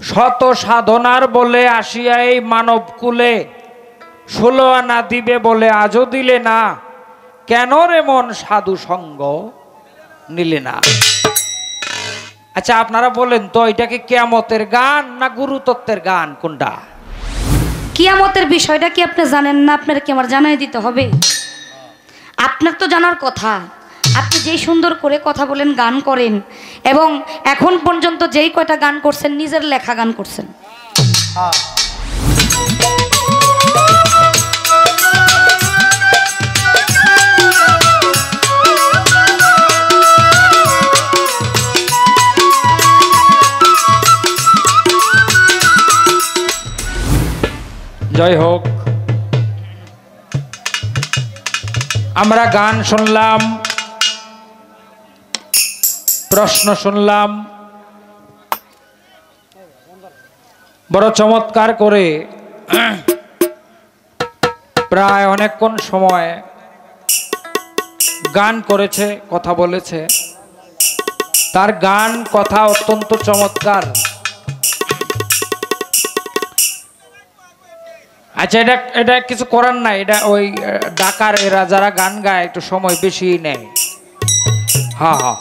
শত সাধনার বলে আসিয়া এই মানব কুলে 16 আনা দিবে বলে আজও দিলে না, কেন রে মন সাধু সঙ্গ নিলে না। আচ্ছা আপনারা বলেন তো এটা কি কিয়ামতের গান না গুরুতত্ত্বের গান কোনটা? কিয়ামতের বিষয়টা কি আপনি জানেন না? আপনার কি আমার জানাই দিতে হবে? আপনার তো জানার কথা। আপনি যেই সুন্দর করে কথা বলেন, গান করেন, এবং এখন পর্যন্ত যেই কয়টা গান করছেন নিজের লেখা গান করছেন। জয় হোক। আমরা গান শুনলাম, প্রশ্ন শুনলাম, বড় চমৎকার করে প্রায় অনেকক্ষণ সময় গান করেছে, কথা বলেছে। তার গান কথা অত্যন্ত চমৎকার। আচ্ছা এটা কিছু করার নাই, এটা ওই ঢাকার এরা যারা গান গায় একটু সময় বেশি নেয়। হ্যাঁ হ্যাঁ,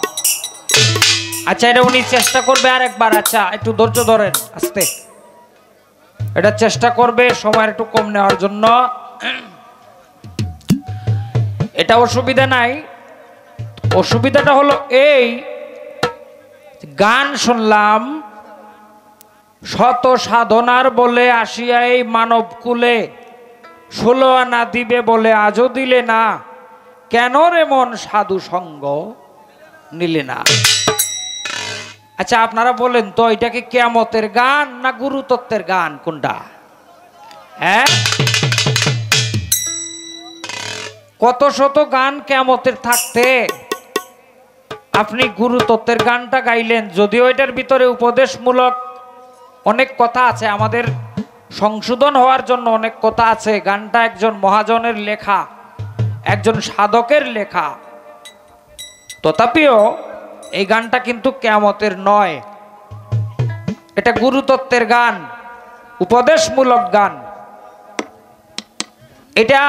আচ্ছা এটা উনি চেষ্টা করবে আরেকবার। আচ্ছা একটু ধৈর্য ধরেন, আস্তে। এটা চেষ্টা করবে সময় একটু কম নেওয়ার জন্য। এটা অসুবিধা নাই। অসুবিধাটা হলো এই, গান শুনলাম শত সাধনার বলে আসিয়া এই মানব কুলে 16 আনা দিবে বলে আজও দিলে না, কেন রে মন সাধু সঙ্গ নিলে না। আচ্ছা আপনারা বলেন তো এটা কি কিয়ামতের গান না গুরুতত্ত্বের গান কোনটা? হ্যাঁ, কত শত গান কিয়ামতের থাকতে আপনি গুরুতত্ত্বের গানটা গাইলেন। যদিও এটার ভিতরে উপদেশমূলক অনেক কথা আছে, আমাদের সংশোধন হওয়ার জন্য অনেক কথা আছে। গানটা একজন মহাজনের লেখা, একজন সাধকের লেখা। তথাপিও এই গানটা কিন্তু কিয়ামতের নয়, এটা গুরুতত্ত্বের গান, উপদেশমূলক গান। এটা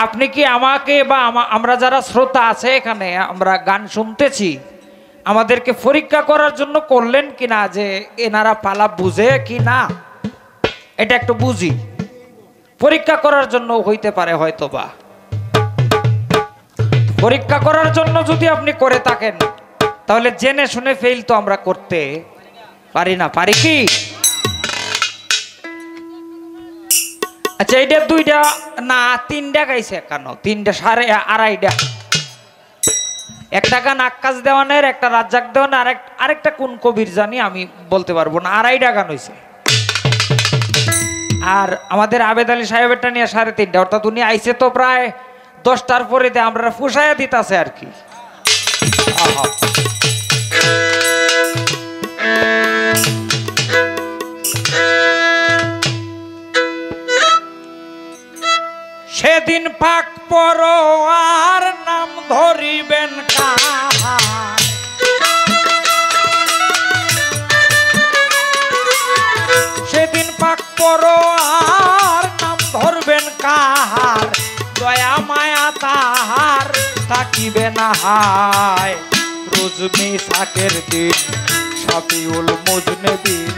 আপনি কি আমাকে বা আমরা যারা শ্রোতা আছে এখানে, আমরা গান শুনতেছি, আমাদেরকে পরীক্ষা করার জন্য করলেন কিনা যে এনারা পালা বুঝে কি না? এটা একটু বুঝি, পরীক্ষা করার জন্য হইতে পারে হয়তোবা। পরীক্ষা করার জন্য যদি আপনি করে থাকেন তাহলে জেনে শুনে ফেল তো আমরা করতে পারি না, পারি কি? আচ্ছা এইটা 2টা না 3টা গাইছে কেন? 3টা 2.5টা। একটা গান আক্কাস দেওয়ানের, একটা রাজ্জাক দেওয়ান, আরেকটা কোন কবির জানি আমি বলতে পারবো না। 2.5টা গান হয়েছে। আর আমাদের আবেদ আলী সাহেবেরটা নিয়ে 3.5টা, অর্থাৎ উনি আইসে তো প্রায় 10টার পরে আমরা ফুসাইয়া দিতেছে আর কি। সেদিন পাক পরোয়ার নাম ধরিবেন কাহার, সেদিন পাক পরোয়ার নাম ধরবেন কাহার, দয়া মায়া তাহার থাকিবে না হায়। রোজ মিসাকের দিন শাফিউল মুজনবিন,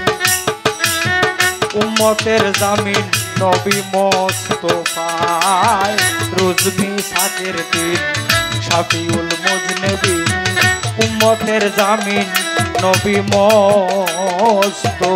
উম্মতের জামিন নবী মোস্তফায়। রোজ মিসাকের দিন শাফিউল মুজনবিন, উম্মতের জামিন নবী মোস্তফায়।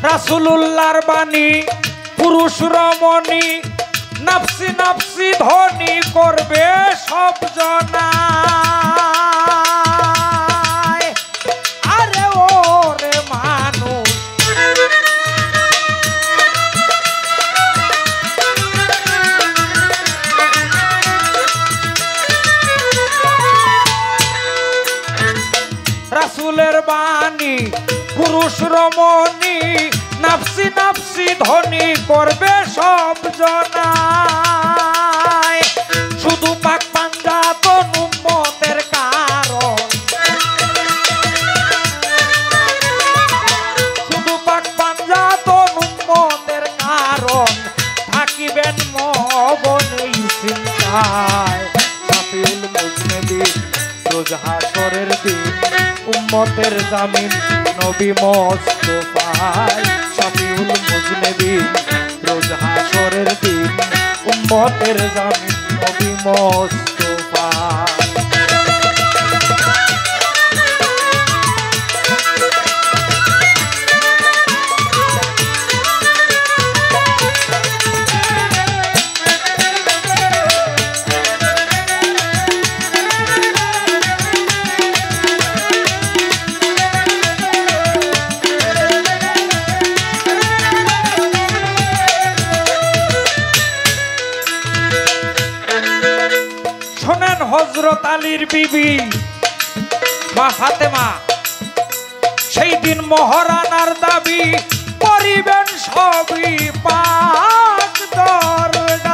রাসূলুল্লাহর বাণী পুরুষ রমণী, নাফসি নাফসি ধ্বনি করবে সব জনা। বাণী পুরুষ রমণী নাফসি নাফসি ধ্বনি করবে সব জনায় শুধু পাক পাঞ্জাতন উম্মতের কারণ শুধু পাক পাঞ্জাতন উম্মতের কারণ থাকিবেন মগন চিন্তায় শাফিউল মুজনিবিন রোজ হাশরের দিন উম্মতের জামিন নবী মুস্তাফায় শাফিউল মুজনিবিন রোজ হাশরের দিন উম্মতের জামিন নবী মুস্তাফায় হযরত আলীর বিবি মা ফাতেমা সেই দিন মহারানার দাবি করিবেন সবই পাক দরগায়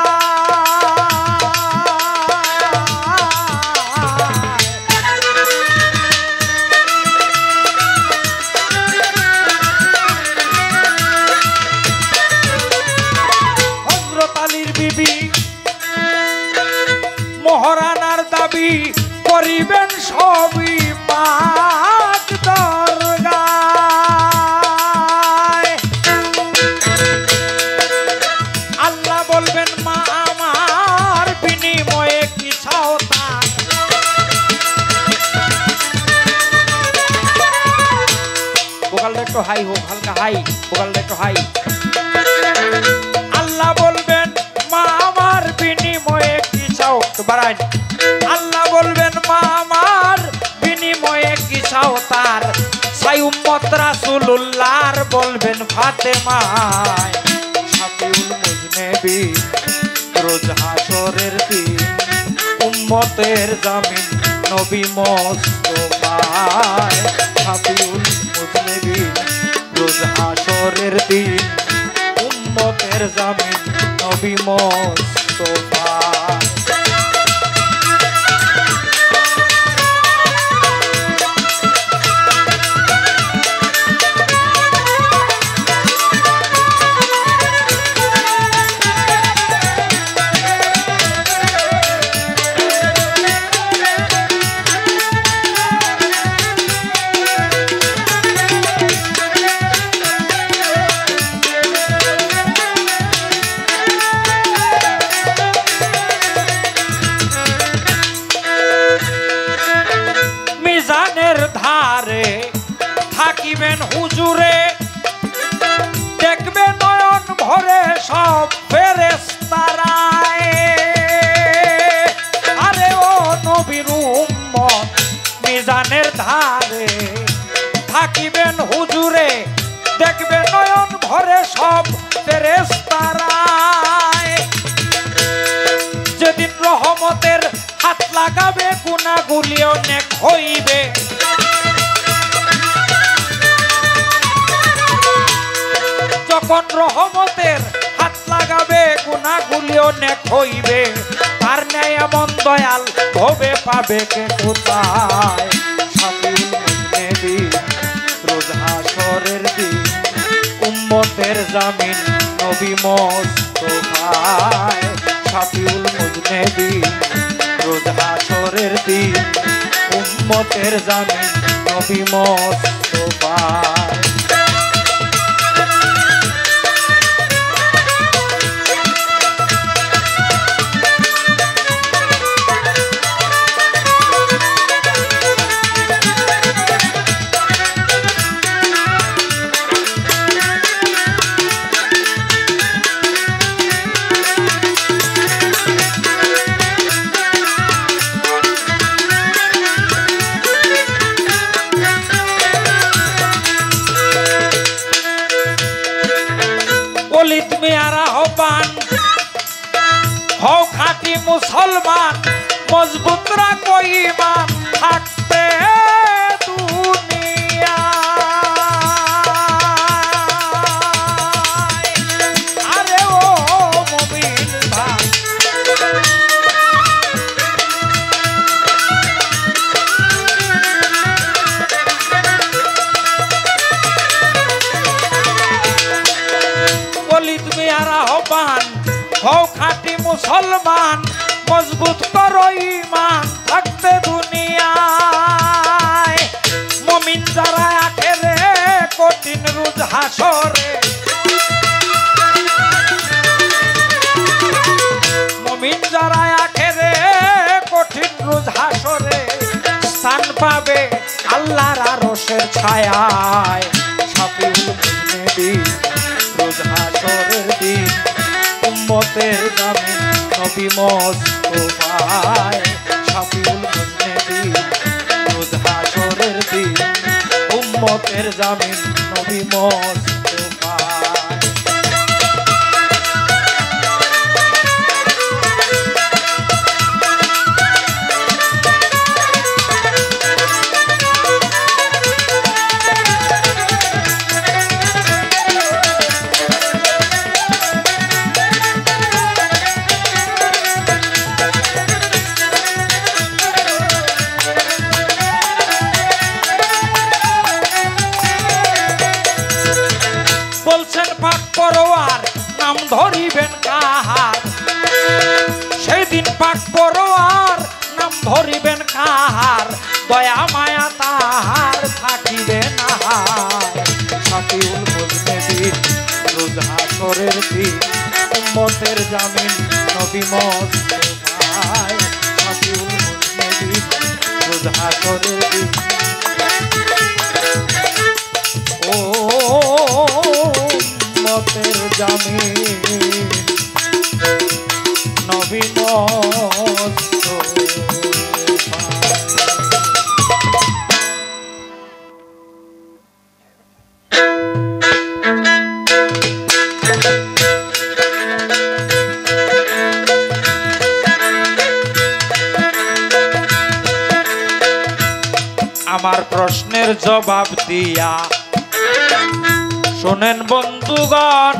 হযরত আলীর বিবি মহারানার দাবি করিবেন সবই পাক দরগায় আল্লাহ বলবেন মা আমার বিনিময়ে কি চাও তার ভোকালটা একটু হাই হোক হালকা হাই ভোকালটা একটু হাই আল্লাহ বলবেন মা আমার বিনিময়ে বাড়াই আল্লাহ বলবেন মা আমার বিনিময়ে কি চাও তার সাই উম্মত রাসূলুল্লাহর বলবেন ফাতেমায় শাফিউল মুজনিবিন রোজ হাশরের দিন উম্মতের জামিন নবী মুস্তাফায় শাফিউল মুজনিবিন রোজ হাশরের দিন উম্মতের জামিন নবী মুস্তাফায় ধারে থাকিবেন হুজুরে দেখবে নয়ন ভরে সব ফেরেশতারায় আরে ও নবীর উম্মত মিজানের ধারে থাকিবেন হুজুরে দেখবে নয়ন ভরে সব ফেরেশতারায় যেদিন রহমতের হাত লাগাবে গুনাহগুলি অনেক হইবে যখন রহমতের হাত লাগাবে গুনাহগুলি অনেক হইবে তার ন্যায় এমন দয়াল হবে পাবে কে কোথায় শাফিউল মুজনিবিন রোজ হাশরের দিন উম্মতের জামিন নবী মুস্তাফায় শাফিউল মুজনিবিন রোজ হাশরের দিন উম্মতের জামিন নবী মুস্তাফায় হও খাঁটি মুসলমান মজবুত রাখো ঈমান থাকতে দুনিয়া হও খাঁটি মুসলমান, মজবুত করো ঈমান, থাকতে দুনিয়ায়। মুমিন যারা আখেরে কঠিন রোজ হাসরে, মুমিন যারা আখেরে কঠিন রোজ হাসরে, স্থান পাবে আল্লাহর আরশের ছায়ায়। শাফিউল মুজনিবিন রোজ হাসরের দিন, উম্মতের জামিন নবী মুস্তাফায়। শাফিউল মুজনিবিন রোজ হাসরের দিন, উম্মতের জামিন নবী মুস্তাফায়। বলছেন পাক পরোয়ার নাম ধরিবেন কাহার, সেই দিন পাক পরোয়ার নাম ধরিবেন কাহার, দয়া মায়া তাহার থাকিবে না। শাফিউল মুজনিবিন রোজ হাসরের দিন, উম্মতের জামিন নবী মুস্তাফায়। শাফিউল মুজনিবিন রোজ হাসরের দিন, ও উম্মতের জামিন নবী মুস্তাফায়। আমার প্রশ্নের জবাব দিয়া শোনেন বন্ধুগণ,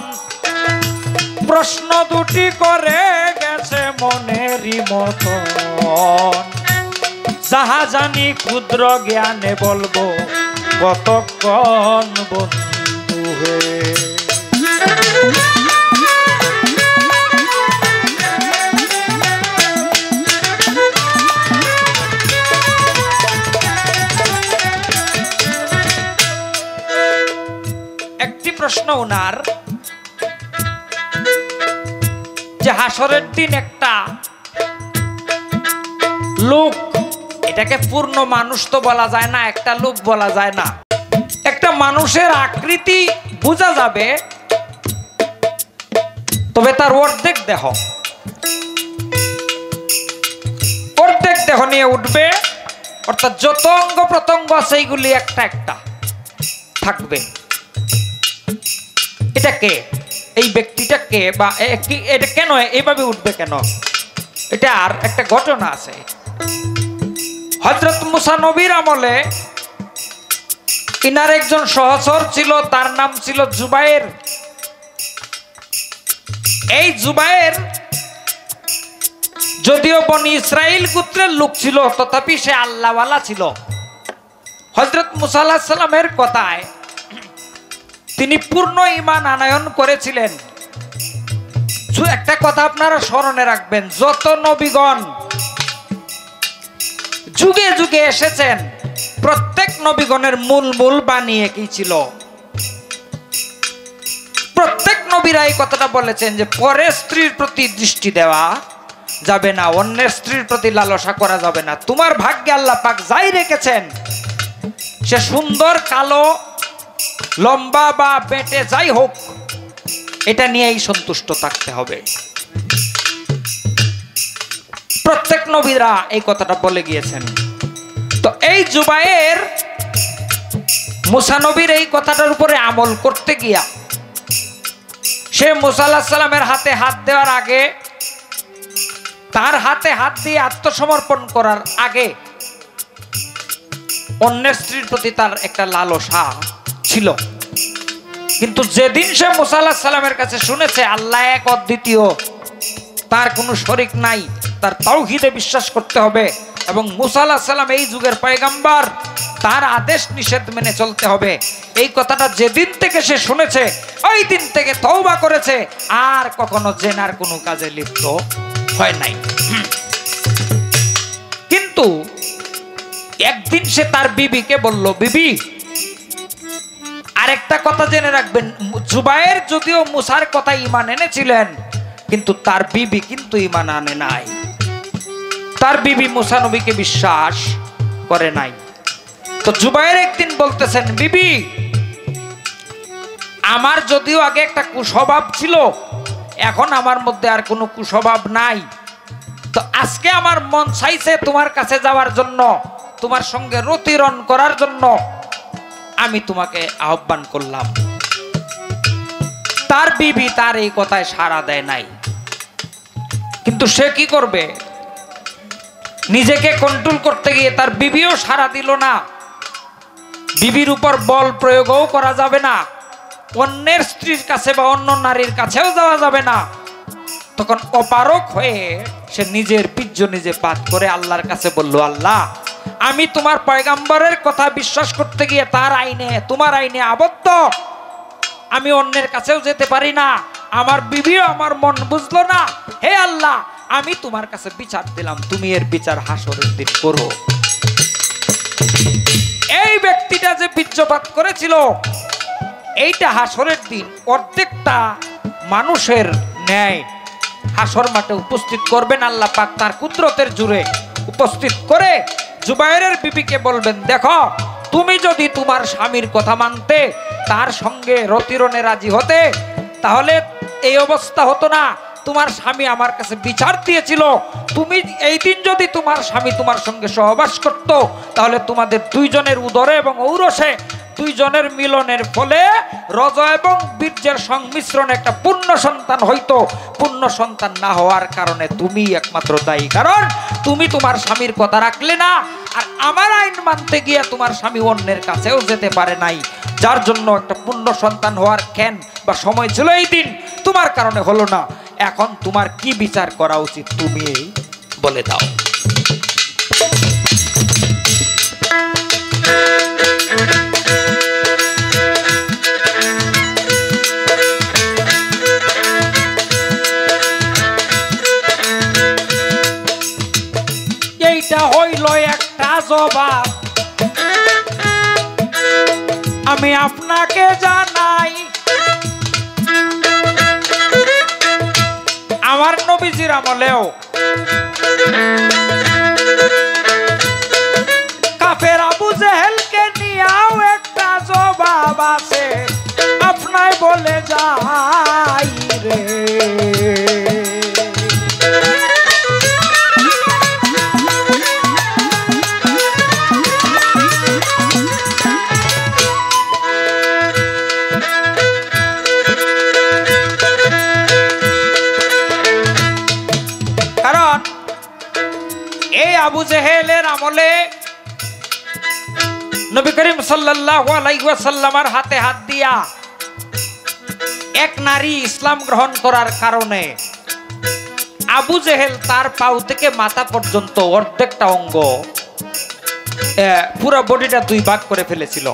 প্রশ্ন দুটি করে গেছে মনেরই মতন, যাহা জানি ক্ষুদ্র জ্ঞানে বলবো কতক্ষণ বন্ধু হে। প্রশ্ন ওনার যে হাসরের দিন একটা লোক, এটাকে পূর্ণ মানুষ তো বলা যায় না, একটা লোক বলা যায় না, একটা মানুষের আকৃতি বোঝা যাবে, তবে তার অর্ধেক দেহ, অর্ধেক দেহ নিয়ে উঠবে, অর্থাৎ যত অঙ্গ প্রত্যঙ্গ আছে এইগুলি একটা একটা থাকবে। এটা কে? এই ব্যক্তিটা কে বা এটা কেন এইভাবে উঠবে কেন? এটা আর একটা ঘটনা আছে। হযরত মুসা নবীর আমলে ইনার একজন সহচর ছিল, তার নাম ছিল জুবায়ের। এই জুবায়ের যদিও বনি ইসরাইল গোত্রের লোক ছিল, তথাপি সে আল্লাহওয়ালা ছিল। হযরত মুসা আলাইহিস সালামের কথায় তিনি পূর্ণ ঈমান আনয়ন করেছিলেন। একটা কথা আপনারা স্মরণে রাখবেন, যত নবীগণ যুগে যুগে এসেছেন, প্রত্যেক নবীগণের মূল বাণী একই ছিল। প্রত্যেক নবীরা এই কথাটা বলেছেন যে পরের স্ত্রীর প্রতি দৃষ্টি দেওয়া যাবে না, অন্যের স্ত্রীর প্রতি লালসা করা যাবে না। তোমার ভাগ্যে আল্লাহ পাক যাই রেখেছেন, সে সুন্দর, কালো, লম্বা বা বেটে যাই হোক, এটা নিয়েই সন্তুষ্ট থাকতে হবে। প্রত্যেক নবীরা এই কথাটা বলে গিয়েছেন। তো এই জুবায়ের মুসা নবীর এই কথাটার উপরে আমল করতে গিয়া সে মুসা আলাইহিস সালামের হাতে হাত দেওয়ার আগে, তার হাতে হাত দিয়ে আত্মসমর্পণ করার আগে অন্যের স্ত্রীর প্রতি তার একটা লালসা ছিল। কিন্তু যেদিন সে মুসা আলাইহিস সালামের কাছে শুনেছে আল্লাহ এক অদ্বিতীয়, তার কোনো শরিক নাই, তার তাওহীদে বিশ্বাস করতে হবে এবং মুসা আলাইহিস সালাম এই যুগের পয়গম্বর, তার আদেশ নিষেধ মেনে চলতে হবে। এই কথাটা যেদিন থেকে সে শুনেছে ওই দিন থেকে তওবা করেছে, আর কখনো জেনার কোনো কাজে লিপ্ত হয় নাই। কিন্তু একদিন সে তার বিবিকে বলল, বিবি আরেকটা কথা জেনে রাখবেন, জুবায়ের যদিও মুসার কথা ঈমান এনেছিলেন, কিন্তু তার বিবি কিন্তু ঈমান আনে নাই। তার বিবি মুসা নবীকে বিশ্বাস করে নাই। তো জুবায়ের একদিন বলতেছেন, বিবি আমার যদিও আগে একটা কুস্বভাব ছিল, এখন আমার মধ্যে আর কোনো কুস্বভাব নাই। তো আজকে আমার মন চাইছে তোমার কাছে যাওয়ার জন্য, তোমার সঙ্গে রতিরণ করার জন্য আমি তোমাকে আহ্বান করলাম। তার বিবি তার এই কথায় সাড়া দেয় নাই। কিন্তু সে কি করবে, নিজেকে কন্ট্রোল করতে গিয়ে তার বিবিও সাড়া দিল না। বিবির উপর বল প্রয়োগও করা যাবে না, অন্যের স্ত্রীর কাছে বা অন্য নারীর কাছেও যাওয়া যাবে না। তখন অপারক হয়ে সে নিজের পিজ্জ নিজে পাত করে আল্লাহর কাছে বলল, আল্লাহ আমি তোমার পয়গাম্বরের কথা বিশ্বাস করতে গিয়ে তার আইনে, তোমার আইনে আবদ্ধ, আমি অন্যের কাছেও যেতে পারি না, আমার বিবিও আমার মন বুঝলো না। হে আল্লাহ, আমি তোমার কাছে বিচার দিলাম, তুমি এর বিচার হাসরের দিন করো। এই ব্যক্তিটা যে বীর্যপাত করেছিল, এইটা হাসরের দিন অর্ধেকটা মানুষের ন্যায় হাসর মাঠে উপস্থিত করবেন আল্লাহ পাক, তার কুদরতের জুড়ে উপস্থিত করে জুবায়েরের বিবিকে বলবেন, দেখো তুমি যদি তোমার স্বামীর কথা মানতে, তার সঙ্গে রতিরণে রাজি হতে, তাহলে এই অবস্থা হতো না। তোমার স্বামী আমার কাছে বিচার দিয়েছিল, তুমি এই দিন যদি তোমার স্বামী তোমার সঙ্গে সহবাস করত, তাহলে তোমাদের দুইজনের উদরে এবং ঔরসে দুইজনের মিলনের ফলে রজ এবং বীর্যের সংমিশ্রণে একটা পূর্ণ সন্তান হইতো। পূর্ণ সন্তান না হওয়ার কারণে তুমি একমাত্র দায়ী, কারণ তুমি তোমার স্বামীর কথা রাখলে না, আর আমার আইন মানতে গিয়ে তোমার স্বামী অন্যের কাছেও যেতে পারে নাই, যার জন্য একটা পূর্ণ সন্তান হওয়ার জ্ঞান বা সময় ছিল এই দিন, তোমার কারণে হলো না। এখন তোমার কি বিচার করা উচিত তুমি বলে দাও। এইটা হইল একটা জবাব, আমি আপনাকে জানাই, আমার নবীজির আমলেও কাফের আবু জেহেলকে নিয়েও একটা জবাব আছে, আপনাই বলে যাই রে। আবু জেহেলের আমলে নবী করিম সাল্লাল্লাহু আলাইহি ওয়াসাল্লামের হাতে হাত দিয়া এক নারী ইসলাম গ্রহণ করার কারণে আবু জেহেল তার পাও থেকে মাথা পর্যন্ত অর্ধেকটা অঙ্গ, পুরো বডিটা দুই ভাগ করে ফেলেছিল।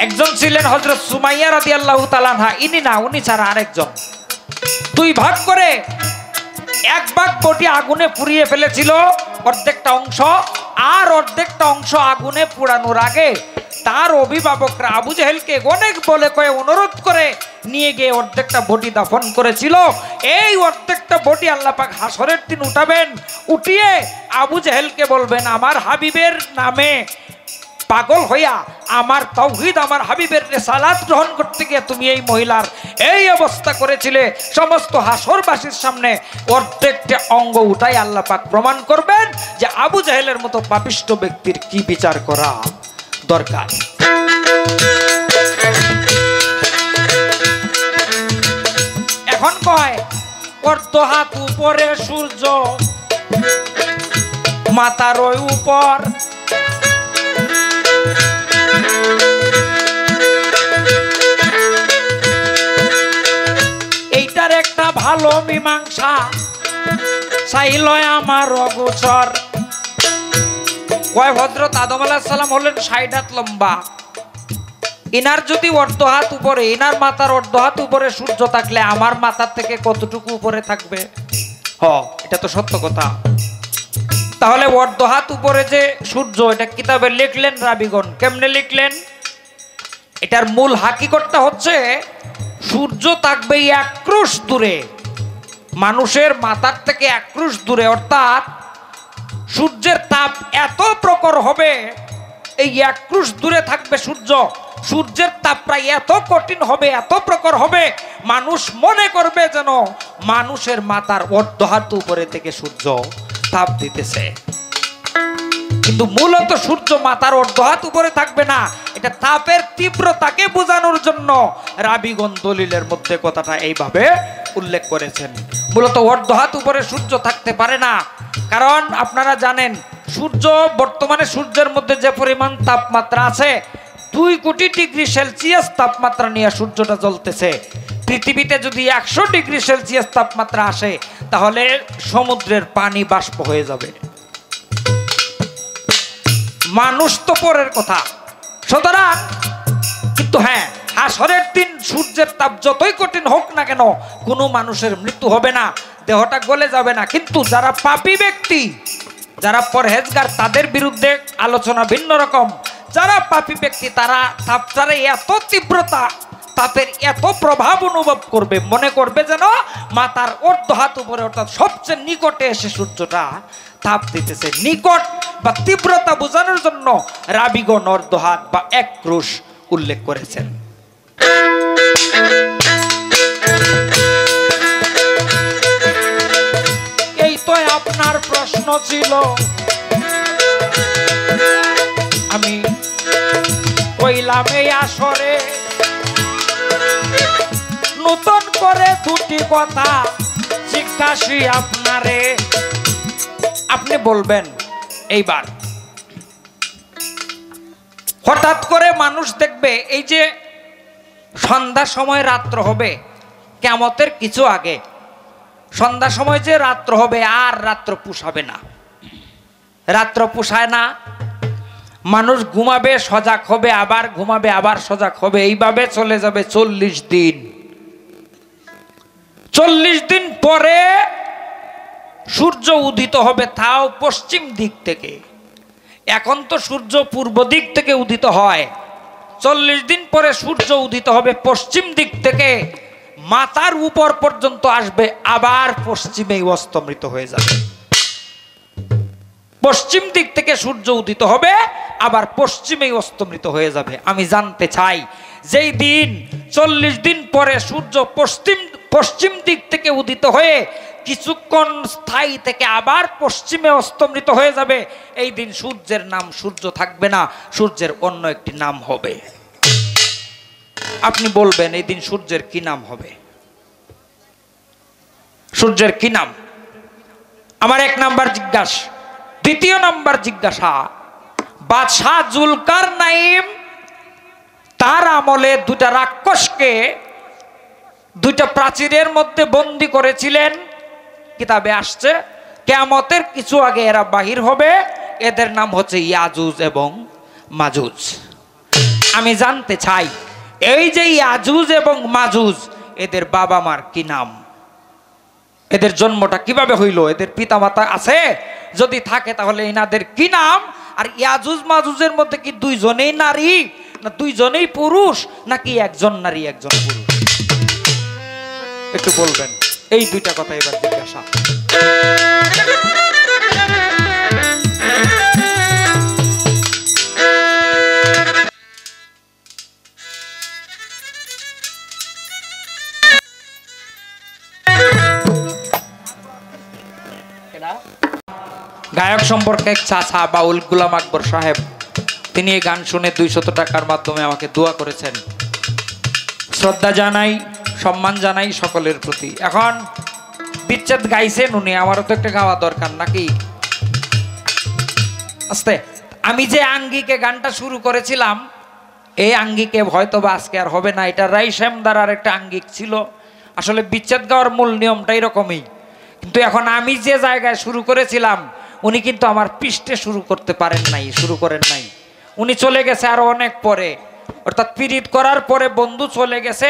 একজন ছিলেন হযরত সুমাইয়া রাদিয়াল্লাহু তাআলা আনহা, ইনি না, উনি ছাড়া আরেকজন, দুই ভাগ করে এক ভাগ বডি আগুনে পুড়িয়ে ফেলেছিল অর্ধেকটা অংশ, আর অর্ধেকটা অংশ আগুনে পোড়ানোর আগে তার অভিভাবকরা আবু জেহেলকে অনেক বলে কয়ে অনুরোধ করে নিয়ে গিয়ে অর্ধেকটা বডি দাফন করেছিল। এই অর্ধেকটা বডি আল্লাহ পাক হাসরের দিন উঠাবেন, উঠিয়ে আবু জেহেলকে বলবেন, আমার হাবিবের নামে পাগল হইয়া আমার তাওহীদ, আমার হাবিবের রিসালাত গ্রহণ করতে গিয়ে তুমি এই মহিলার এই অবস্থা করেছিলে। সমস্ত হাসরবাসীর সামনে অর্ধেকটা অঙ্গ উঠাই আল্লাহ পাক প্রমাণ করবেন যে আবু জেহেলের মতো পাপিষ্ঠ ব্যক্তির কি বিচার করা দরকার। এখন কয় অর্ধ হাত উপরে সূর্য, মাথার ওই উপর এইটার একটা ভালো মীমাংসা চাইল আমার অগোচর। কয় হযরত আদম আলাইহিস সালাম হলেন 60 হাত লম্বা। ইনার যদি অর্ধ হাত উপরে, ইনার মাথার অর্ধ হাত উপরে সূর্য থাকলে আমার মাথার থেকে কতটুকু উপরে থাকবে? এটা তো সত্য কথা। তাহলে অর্ধ হাত উপরে যে সূর্য, এটা কিতাবে লিখলেন রাবিগণ। কেমনে লিখলেন? এটার মূল হাকিকতটা হচ্ছে সূর্য থাকবে 1 ক্রোশ দূরে, মানুষের মাথার থেকে 1 ক্রোশ দূরে। অর্থাৎ সূর্যের তাপ এত প্রখর হবে, এই 1 ক্রোশ দূরে থাকবে সূর্য। সূর্যের তাপ প্রায় এত কঠিন হবে, এত প্রখর হবে, মানুষ মনে করবে যেন মানুষের মাথার অর্ধ হাত উপরে থেকে সূর্য তাপ দিতেছে। কিন্তু মূলত সূর্য মাথার অর্ধ হাত উপরে থাকবে না। এটা তাপের তীব্রতাকে বোঝানোর জন্য রাবিগণ দলিলের মধ্যে কথাটা এইভাবে উল্লেখ করেছেন। মূলত অর্ধ হাত উপরে সূর্য থাকতে পারে না, কারণ আপনারা জানেন সূর্য বর্তমানে সূর্যের মধ্যে যে পরিমাণ তাপমাত্রা আছে, 2 কোটি ডিগ্রি সেলসিয়াস তাপমাত্রা নিয়ে সূর্যটা জ্বলতেছে। পৃথিবীতে যদি 100 ডিগ্রি সেলসিয়াস তাপমাত্রা আসে, তাহলে সমুদ্রের পানি বাষ্প হয়ে যাবে। মানুষ তো পরের কথা। সুতরাং কিন্তু হ্যাঁ, হাসরের দিন সূর্যের তাপ যতই কঠিন হোক না কেন, কোনো মানুষের মৃত্যু হবে না, দেহটা গলে যাবে না। কিন্তু যারা পাপী ব্যক্তি, যারা পরহেজগার, তাদের বিরুদ্ধে আলোচনা ভিন্ন রকম। যারা পাপী ব্যক্তি, তারা তাপটারে এত তীব্রতা, তাপের এত প্রভাব অনুভব করবে, মনে করবে যেন মাথার অর্ধ হাত উপরে, অর্থাৎ সবচেয়ে নিকটে এসে সূর্যটা তাপ দিতেছে। নিকট বা তীব্রতা বোঝানোর জন্য রাবিগণ অর্ধ হাত বা 1 ক্রোশ উল্লেখ করেছেন। এই তো আপনার প্রশ্ন ছিল, আমি কইলাম এই আসরে নতুন করে 2টি কথা জিজ্ঞাসি আপনারে। আপনি বলবেন এইবার, হঠাৎ করে মানুষ দেখবে এই যে সন্ধ্যার সময় রাত্র হবে, কিয়ামতের কিছু আগে সন্ধ্যার সময় যে রাত্র হবে, আর রাত্র পোষাবে না। রাত্র পোষায় না, মানুষ ঘুমাবে, সজাগ হবে, আবার ঘুমাবে, আবার সজাগ হবে, এইভাবে চলে যাবে 40 দিন। 40 দিন পরে সূর্য উদিত হবে, তাও পশ্চিম দিক থেকে। এখন তো সূর্য পূর্ব দিক থেকে উদিত হয়, 40 দিন পরে সূর্য উদিত হবে পশ্চিম দিক থেকে, মাথার উপর পর্যন্ত আসবে, আবার পশ্চিমেই অস্তমিত হয়ে যাবে। পশ্চিম দিক থেকে সূর্য উদিত হবে, আবার পশ্চিমেই অস্তমিত হয়ে যাবে। আমি জানতে চাই, যেই দিন 40 দিন পরে সূর্য পশ্চিম দিক থেকে উদিত হয়ে কিছুক্ষণ স্থায়ী থেকে আবার পশ্চিমে অস্তমিত হয়ে যাবে, এই দিন সূর্যের নাম সূর্য থাকবে না, সূর্যের অন্য একটি নাম হবে। আপনি বলবেন এই দিন সূর্যের কি নাম হবে? সূর্যের কি নাম? আমার 1 নাম্বার জিজ্ঞাসা। 2য় নাম্বার জিজ্ঞাসা, বাদশাহ জুলকারনাইন তার আমলে 2টা রাক্ষসকে 2টা প্রাচীরের মধ্যে বন্দী করেছিলেন। কিতাবে আসছে কিয়ামতের কিছু আগে এরা বাহির হবে, এদের নাম হচ্ছে ইয়াজুজ এবং মাজুজ। আমি জানতে চাই, এই যে ইয়াজুজ এবং মাজুজ, এদের বাবা মার কি নাম? এদের জন্মটা কিভাবে হইল? এদের পিতামাতা আছে? যদি থাকে তাহলে এনাদের কি নাম? আর ইয়াজুজ মাজুজের মধ্যে কি 2 জনেই নারী, না 2 জনেই পুরুষ, নাকি 1 জন নারী 1 জন পুরুষ? একটু বলবেন। এই 2টা কথা এবার জিজ্ঞাসা। গায়ক সম্পর্কে এক চাচা বাউল গোলাম আকবর সাহেব, তিনি এই গান শুনে 200 টাকার মাধ্যমে আমাকে দোয়া করেছেন। শ্রদ্ধা জানাই, সম্মান জানাই সকলের প্রতি। এখন বিচ্ছেদ গাইছেন উনি, আমারও তো একটা গাওয়া দরকার নাকি? আস্তে। আমি যে আঙ্গিকে গানটা শুরু করেছিলাম, এই আঙ্গিকে হয়তো বা আজকে আর হবে না। এটা রাই শ্যামদার আর একটা আঙ্গিক ছিল। আসলে বিচ্ছেদ গাওয়ার মূল নিয়মটা এরকমই, কিন্তু এখন আমি যে জায়গায় শুরু করেছিলাম উনি কিন্তু আমার পৃষ্ঠে শুরু করেন নাই। উনি চলে গেছে আরো অনেক পরে, অর্থাৎ পীড়িত করার পরে বন্ধু চলে গেছে,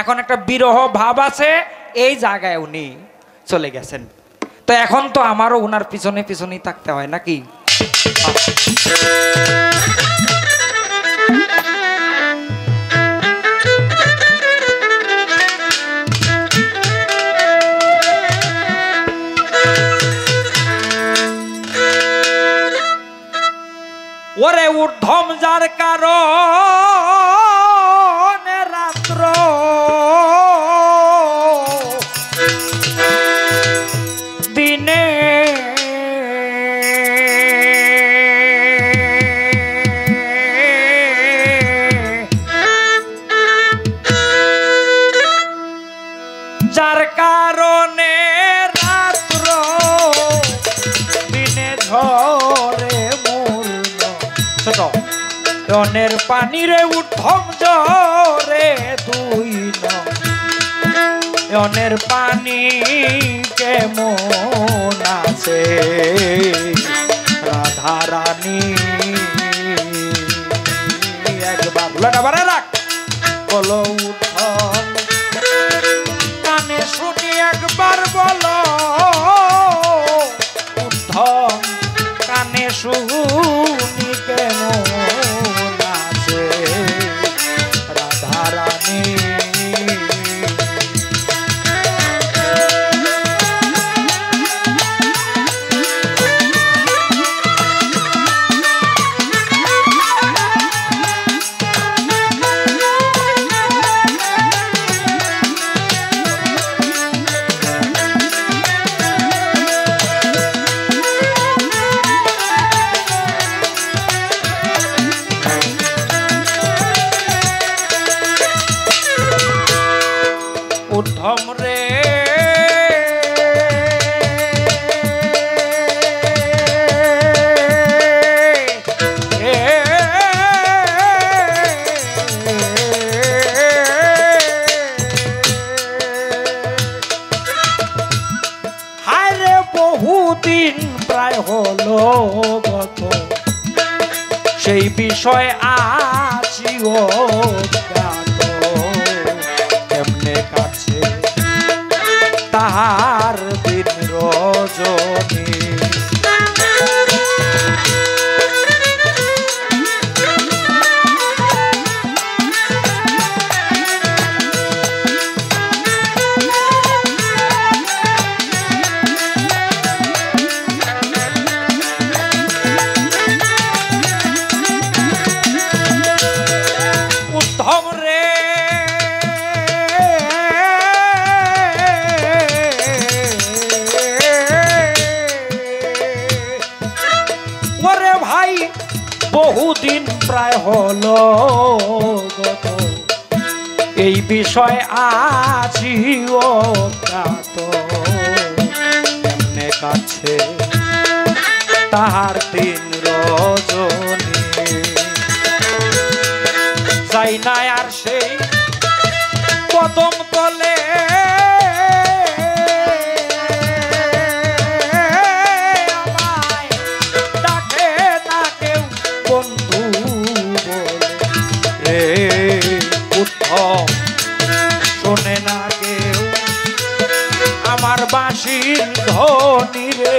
এখন একটা বিরহ ভাব আছে, এই জায়গায় উনি চলে গেছেন। তো এখন তো আমারও উনার পিছনে পিছনেই থাকতে হয় নাকি? ওরে ঊর্ধ্বম যার কারণে রাত্র দিনে যার কারণে রাত্র দিনে ঝরে নয়নের পানি রে ঊর্ধ্বম জরে দুই নয়নের পানি কেমন আছে রাধা রানী? একবার লাগাবারে রাখ বলো ঊর্ধ্বম কানে শুনি, একবার বলো ঊর্ধ্বম কানে শুনি কেমন আছে রাধা রানী? ঊর্ধ্বম রে হায় রে বহুদিন প্রায় হলো গত, সেই বিষয় আছি অজ্ঞাত, কেমনে কাছে তাহার দিন রজনী? ঊর্ধ্বম রে ওরে ভাই বহুদিন প্রায় হলো গত, এই বিষয় আছি অজ্ঞাত, এমনে কাছে তাহার দিন রজনী? যাই না আর সেই কদম তলে আমায় ডাকে না কেউ বন্ধু বলে রে ঊর্ধ্বম শোনে না কেউ আমার বাঁশির ধ্বনি রে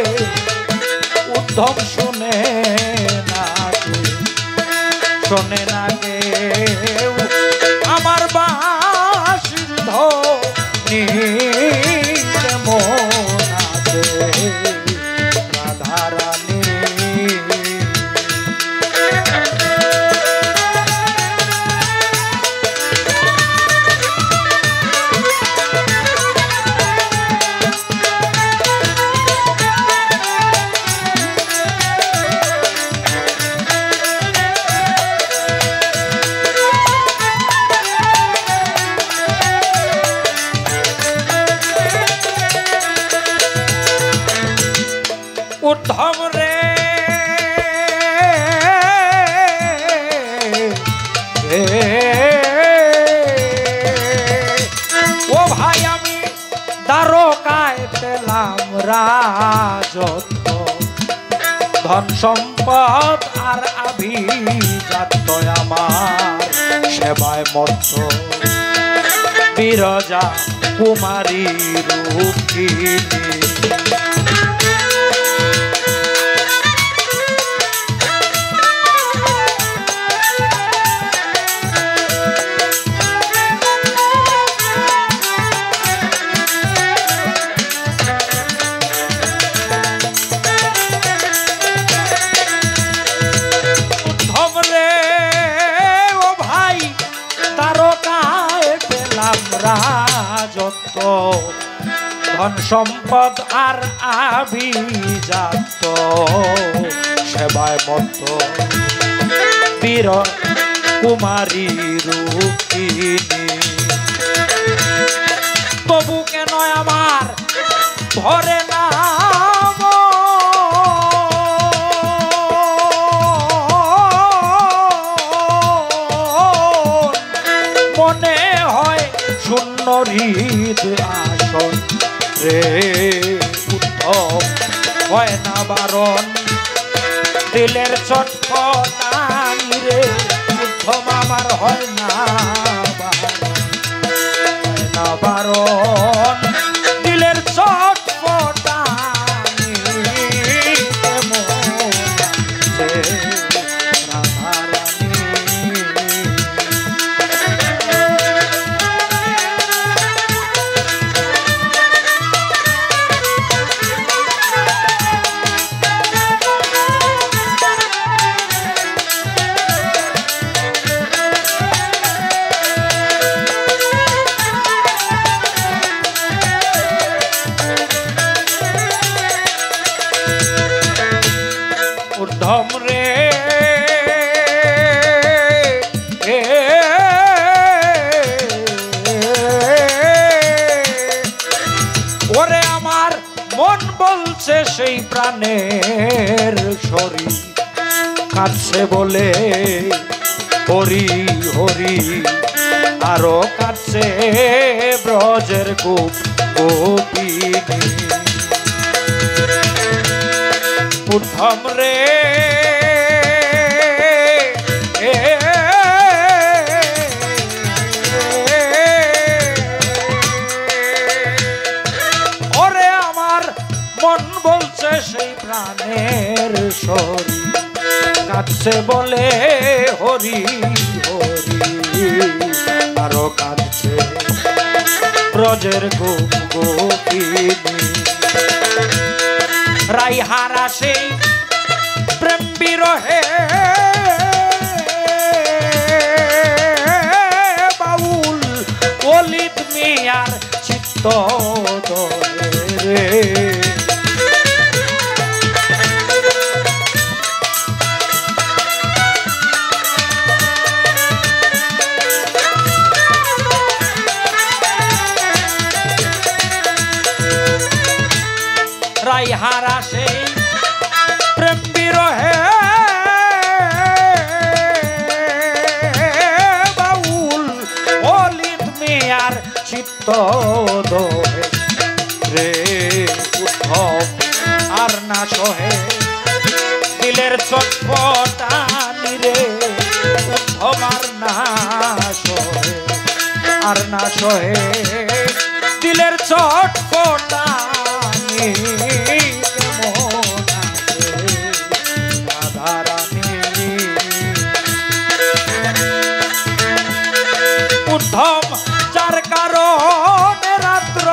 ঊর্ধ্বম শোনে না কেউ, শোনে না কেউ আমার বাঁশির ধ্বনি কেমন আছে রাধা রানী? ঊর্ধ্বম রে ও ভাই আমি দ্বারকায় পেলাম রাজত্ব, ধন সম্পদ আর আভিজাত আমার সেবায় মত্ত বিরজা কুমারী রূপিণী। রাজত্ব ধন সম্পদ আর আভিজাত সেবায় মত্ত বীর কুমারী রূপিণী। তবু কেন আমার ধরে না মনে হয় শূন্য হৃদ আসন রে উত্তম হয় না বারণ দিলের চটপটানি রে উত্তম আমার হয় না বারণ দিলের চটপটানি কেমন আছে রাধারানী। ঊর্ধ্বম রে ওরে আমার মন বলছে সেই প্রাণের শরীর কাছে বলে হরি হরি আরো কাছে ব্রজের গোপ গোপিনী। ঊর্ধ্বম রে ওরে আমার মন বলছে সেই প্রাণের শরীর কাঁদছে বলে হরি হরি আরো কাঁদছে ব্রজের গোপ গোপিনী। রাইহারা সেই প্রেম বিরহে বাউল অলিত মিয়ার চিত্ত রে রাইহারা সেই প্রেম বিরহে বাউল অলিত মিয়ার চিত্ত দোহে রে উত্তম আর না সহে দিলের চটপটানি রে উত্তম আর না সহে আর না সহে দিলের চটপটানি কেমন আছে রাধারানী। উত্তম যার কারণে রাত্র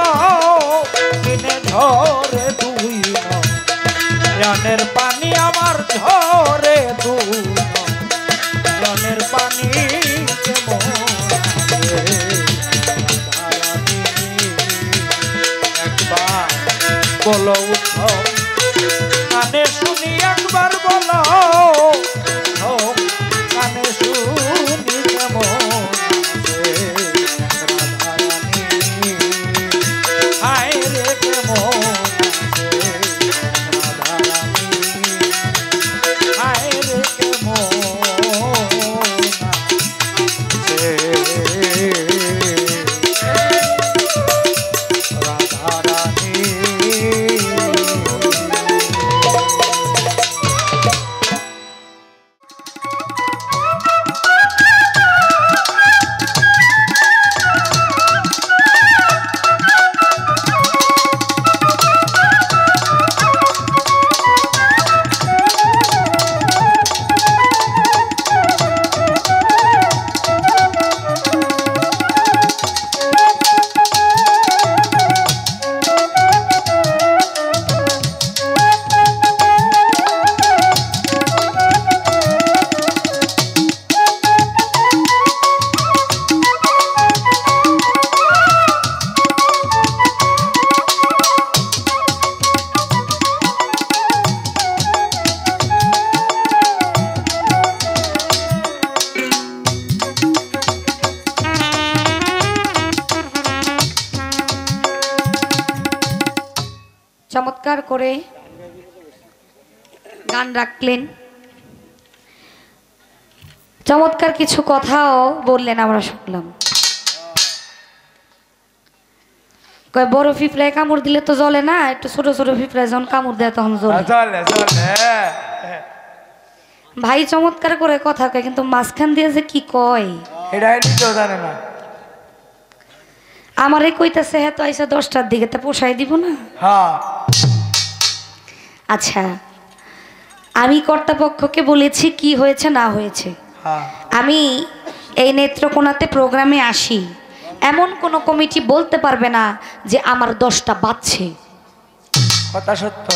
দিনে ঝরে দুই নয়নের পানি আমার ঝরে দুই নয়নের পানি কেমন আছে রাধারানী একবার বলো উত্তম করে গান রাখলেন, চমৎকার কিছু কথাও বললেন, আমরা শুনলাম। কয় বড় পিঁপড়ায় কামড় দিলে তো জ্বলে না, একটু ছোট ছোট পিঁপড়ায় যখন কামড় দেয় তখন জ্বলে। ভাই চমৎকার করে কথা কয়, কিন্তু মাঝখান দিয়ে যে কি কয় জানে না। আমারে কইতাছে হ্যাঁ তো আইসা 10টার দিকে, তা পোষাই দিব না। আচ্ছা, আমি কর্তাপক্ষকে বলেছি কি হয়েছে না হয়েছে। আমি এই নেত্রকোনাতে প্রোগ্রামে আসি, এমন কোনো কমিটি বলতে পারবে না যে আমার 10টা বাজছে। কথা সত্য,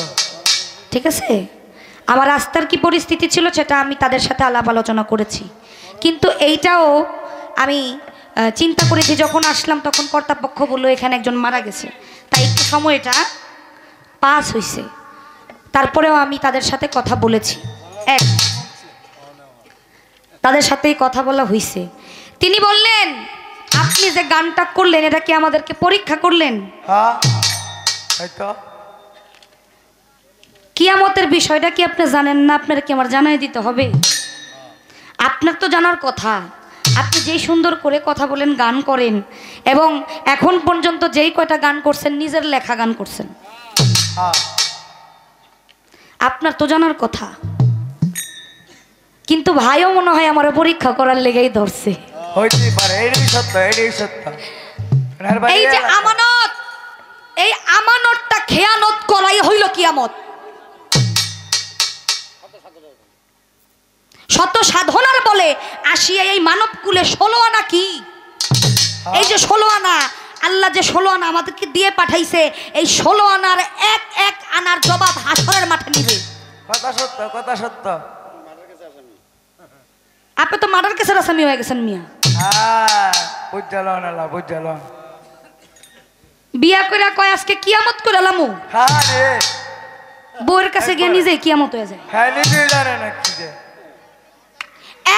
ঠিক আছে। আমার রাস্তার কি পরিস্থিতি ছিল সেটা আমি তাদের সাথে আলাপ আলোচনা করেছি, কিন্তু এইটাও আমি চিন্তা করেছি। যখন আসলাম তখন কর্তাপক্ষ বললো এখানে একজন মারা গেছে, তাই একটু সময়টা পাস হয়েছে। তারপরেও আমি তাদের সাথে কথা বলেছি, তাদের সাথেই কথা বলা হয়েছে। তিনি বললেন আপনি যে গানটা করলেন এটা কি আমাদেরকে পরীক্ষা করলেন? কিয়ামতের বিষয়টা কি আপনি জানেন না? আপনার কি আমার জানাই দিতে হবে? আপনার তো জানার কথা। আপনি যেই সুন্দর করে কথা বলেন, গান করেন, এবং এখন পর্যন্ত যেই কয়টা গান করছেন নিজের লেখা গান করছেন, আপনার তো জানার কথা। কিন্তু ভাইও মনে হয় আমার পরীক্ষা করার লেগেই ধরছে। এই যে আমানত, এই আমানতটা খেয়ানত করাই হইল কিয়ামত। শত সাধনার বলে আসিয়া এই মানব কুলে 16 আনা কি? এই যে 16 আনা, আল্লাহ যে 16 আনা আমাদেরকে দিয়ে পাঠাইছে, এই 16 আনার এক এক আনার জবাব হাসরের মাঠে নিবে। কথা সত্য, কথা সত্য। আপনি তো মার্ডার কেসের আসামি হয়ে গেছেন মিয়া। বিয়া কইরা কয় আজকে কিয়ামত করে লামু, বউয়ের কাছে গিয়ে নিজেই কিয়ামত হয়ে যায়।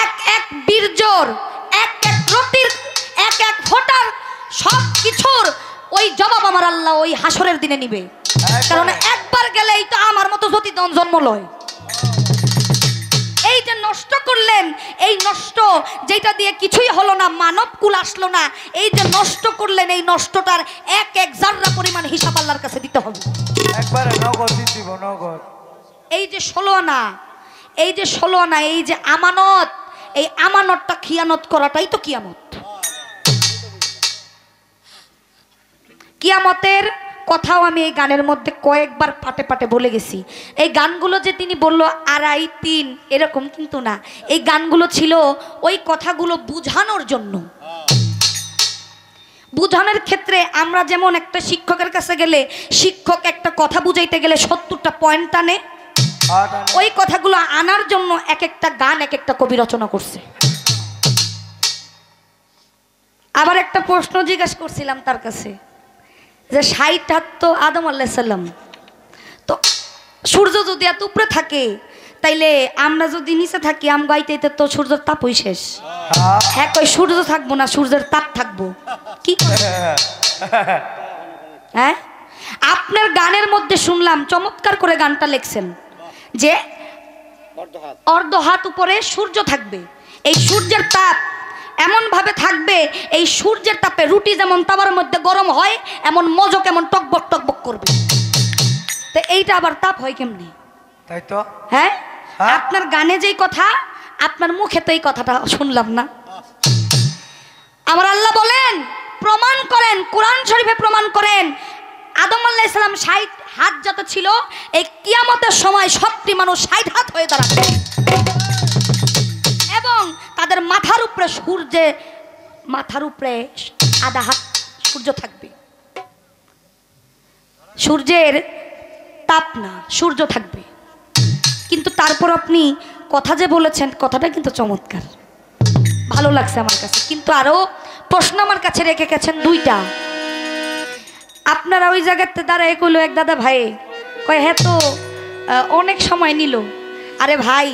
এক এক বীর্যর, এক এক রতির, এক এক ফোঁটার সব কিছুর ওই জবাব আমার আল্লাহ ওই হাসরের দিনে নিবে। কারণ একবার গেলেই তো আমার মতো জ্যোতি জন্ম লয়। এই যে নষ্ট করলেন, এই নষ্ট যেটা দিয়ে কিছুই হলো না, মানব কুল আসলো না, এই যে নষ্ট করলেন, এই নষ্টটার এক এক জাররা পরিমাণ হিসাব আল্লাহর কাছে দিতে হবে। একবারে নগদ দিব, নগদ। এই যে 16 আনা, এই যে 16 আনা, এই যে আমানত, এই আমানতটা খিয়ানত করাটাই তো কিয়ামত। কিয়ামতের কথাও আমি এই গানের মধ্যে কয়েকবার পাটে পাটে বলে গেছি। এই গানগুলো যে তিনি বলল 2, 3 এরকম কিন্তু না, এই গানগুলো ছিল ওই কথাগুলো বুঝানোর জন্য। বুঝানোর ক্ষেত্রে আমরা যেমন একটা শিক্ষকের কাছে গেলে শিক্ষক একটা কথা বুঝাইতে গেলে 70টা পয়েন্ট আনে, ওই কথাগুলো আনার জন্য এক একটা গান এক একটা কবি রচনা করছে। আবার একটা প্রশ্ন জিজ্ঞাসা করছিলাম তার কাছে যে 60 হাত তো আদম আলাইহিস সালাম, তো সূর্য যদি এত উপরে থাকে তাইলে আমরা যদি নিচে থাকি আম গাইতে তো সূর্যের তাপই শেষ। হ্যাঁ কই সূর্য থাকবো না, সূর্যের তাপ থাকবো। কি হ্যাঁ, আপনার গানের মধ্যে শুনলাম চমৎকার করে গানটা লিখছেন যে অর্ধ হাত উপরে সূর্য থাকবে, এই সূর্যের তাপ এমন ভাবে থাকবে, এই সূর্যের তাপে রুটি যেমন তাওয়ার মধ্যে গরম হয় এমন মজো কেমন টকবক টকবক করবে। তো এইটা আবার তাপ হয় কেমনি? তাই তো। হ্যাঁ, আপনার গানে যেই কথা, আপনার মুখে তো এই কথাটা শুনলাম না। আমার আল্লাহ বলেন, প্রমাণ করেন, কোরআন শরীফে প্রমাণ করেন, আদম আলাইহিস সালাম 60 হাত যত ছিল, এই কিয়ামতের সময় সবটি মানুষ 60 হাত হয়ে দাঁড়াবে এবং তাদের মাথার উপরে সূর্যে, মাথার উপরে আধা হাত সূর্য থাকবে। সূর্যের তাপ না, সূর্য থাকবে। কিন্তু তারপর আপনি কথা যে বলেছেন, কথাটা কিন্তু চমৎকার, ভালো লাগছে আমার কাছে। কিন্তু আরো প্রশ্ন আমার কাছে রেখে গেছেন 2টা। আপনারা ওই জায়গাতে দাঁড়ায় কইলো এক দাদা ভাই, কয় হ্যাঁ তো অনেক সময় নিল। আরে ভাই,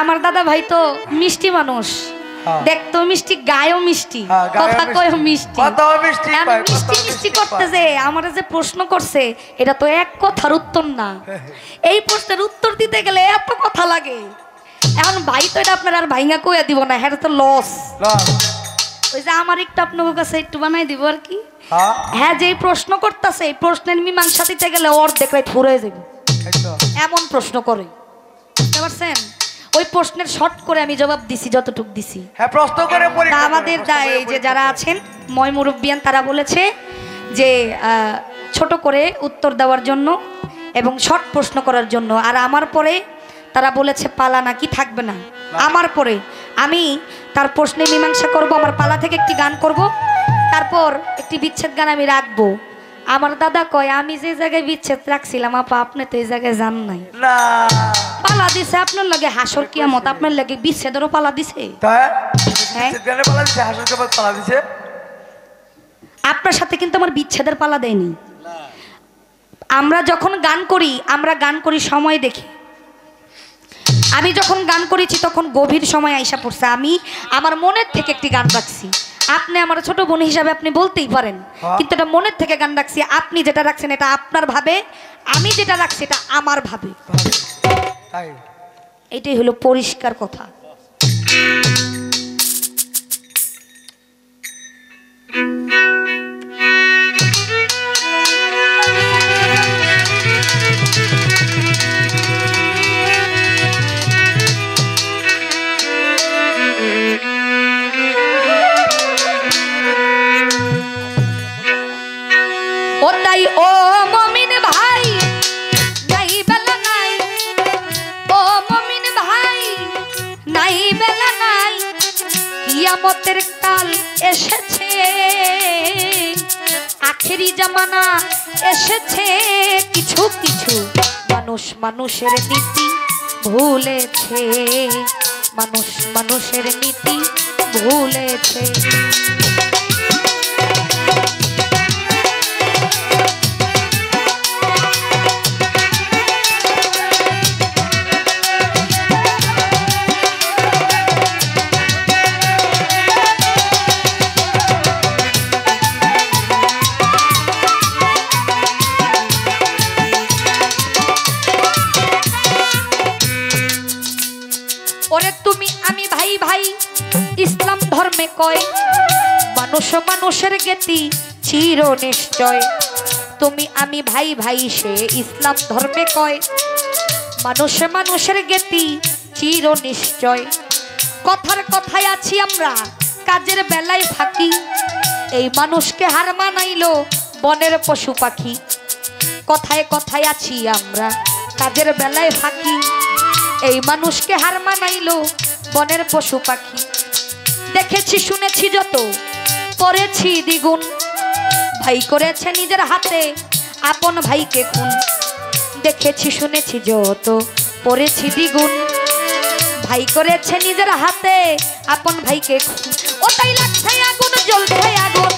আমার দাদা ভাই তো মিষ্টি মানুষ, হ্যাঁ। দেখতেও মিষ্টি, গায়েও মিষ্টি, হ্যাঁ, গায়েও কথা মিষ্টি। কয়েও মিষ্টি। কথাও মিষ্টি আমি কয়, মিষ্টি কথাও মিষ্টি মিষ্টি করতে কয়। যে আমার যে প্রশ্ন করছে এটা তো এক কথার উত্তর না। এই প্রশ্নের উত্তর দিতে গেলে এত কথা লাগে। এখন ভাই তো এটা আপনার আর ভাইঙ্গা কইয়া দিব না, এটা তো লস। লস। ওই যে আমার একটু আপনার কাছে একটু বানাই দিব আর কি। হ্যাঁ হ্যাঁ, যে প্রশ্ন করতেছে এই প্রশ্নের মীমাংসা দিতে গেলে অর্ধেক রাত ফুরে যাবে, এই তো। এমন প্রশ্ন করে। বুঝতে পারছেন? ওই প্রশ্নের শর্ট করে আমি জবাব দিছি যতটুক দিছি। হ্যাঁ প্রশ্ন করে তা পরীক্ষা আমাদের করে, প্রশ্ন করে এই যে পরীক্ষা যারা করে। আছেন ময় মুরব্বিয়ান তারা বলেছে যে ছোট করে উত্তর দেওয়ার জন্য এবং শর্ট প্রশ্ন করার জন্য। আর আমার পরে তারা বলেছে পালা নাকি থাকবে না। আমার পরে আমি তার প্রশ্নে মীমাংসা করব, আমার পালা থেকে একটি গান করব, তারপর একটি বিচ্ছেদ গান আমি রাখবো। আমার দাদা কয় আমি যে জায়গায় বিচ্ছেদ রাখছিলাম আপা আপনি তো এই জায়গায় যান নাই। না পালা দিছে আপনার লাগে হাসর কিয়ামত, আপনার লাগে বিচ্ছেদেরও পালা দিছে। তাই হ্যাঁ। বিচ্ছেদ গানে পালা দিছে, হাসুর কাপড় পালা দিছে। আপনার সাথে কিন্তু আমার বিচ্ছেদের পালা দেয়নি। আমরা যখন গান করি আমরা গান করি সময় দেখে। আমি যখন গান করেছি তখন গভীর সময় আইসা পড়ছে, আমি আমার মনের থেকে একটি গান রাখছি। আপনি আমার ছোট বোন হিসাবে আপনি বলতেই পারেন, কিন্তু এটা মনের থেকে গান রাখছি। আপনি যেটা রাখছেন এটা আপনার ভাবে, আমি যেটা রাখছি এটা আমার ভাবে। তাই এটাই হলো পরিষ্কার কথা। ও তাই ও মমিন ভাই নাই বেলা নাই, ও মমিন ভাই নাই বেলা নাই, কিয়ামতের কাল এসেছে, আখেরি জামানা এসেছে। কিছু কিছু মানুষ মানুষের নীতি ভুলেছে, মানুষ মানুষের নীতি ভুলেছে। ওরে তুমি আমি ভাই ভাই ইসলাম ধর্মে কয়, মানুষ মানুষের জ্ঞাতি চির নিশ্চয়। তুমি আমি ভাই ভাই সে ইসলাম ধর্মে কয়, মানুষ মানুষের জ্ঞাতি চির নিশ্চয়। কথার কথায় আছি আমরা কাজের বেলায় ফাঁকি, এই মানুষকে হার মানাইলো বনের পশু পাখি। কথায় কথায় আছি আমরা কাজের বেলায় ফাঁকি, এই মানুষকে হার মানাইলো বনের পশু পাখি। দেখেছি শুনেছি যত পড়েছি দ্বিগুণ, ভাই করেছে নিজের হাতে আপন ভাইকে খুন। দেখেছি শুনেছি যত পড়েছি দ্বিগুণ, ভাই করেছে নিজের হাতে আপন ভাইকে খুন। ওটাই লাগছে আগুন জ্বলছে আগুন,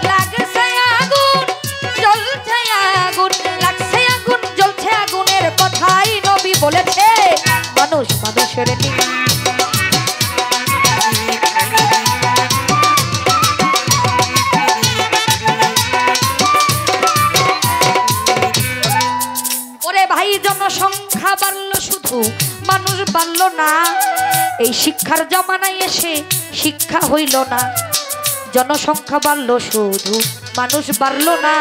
লাগছে আগুন জ্বলছে আগুন, লাগছে আগুন জ্বলছে আগুনের কথাই নবী বলেছে। মানুষ মানুষের নীতি ভাই জনসংখ্যা বাড়ল শুধু মানুষ বাড়ল না, এই শিক্ষার জমানায় এসে শিক্ষা হইল না। জনসংখ্যা বাড়ল শুধু মানুষ বাড়ল না,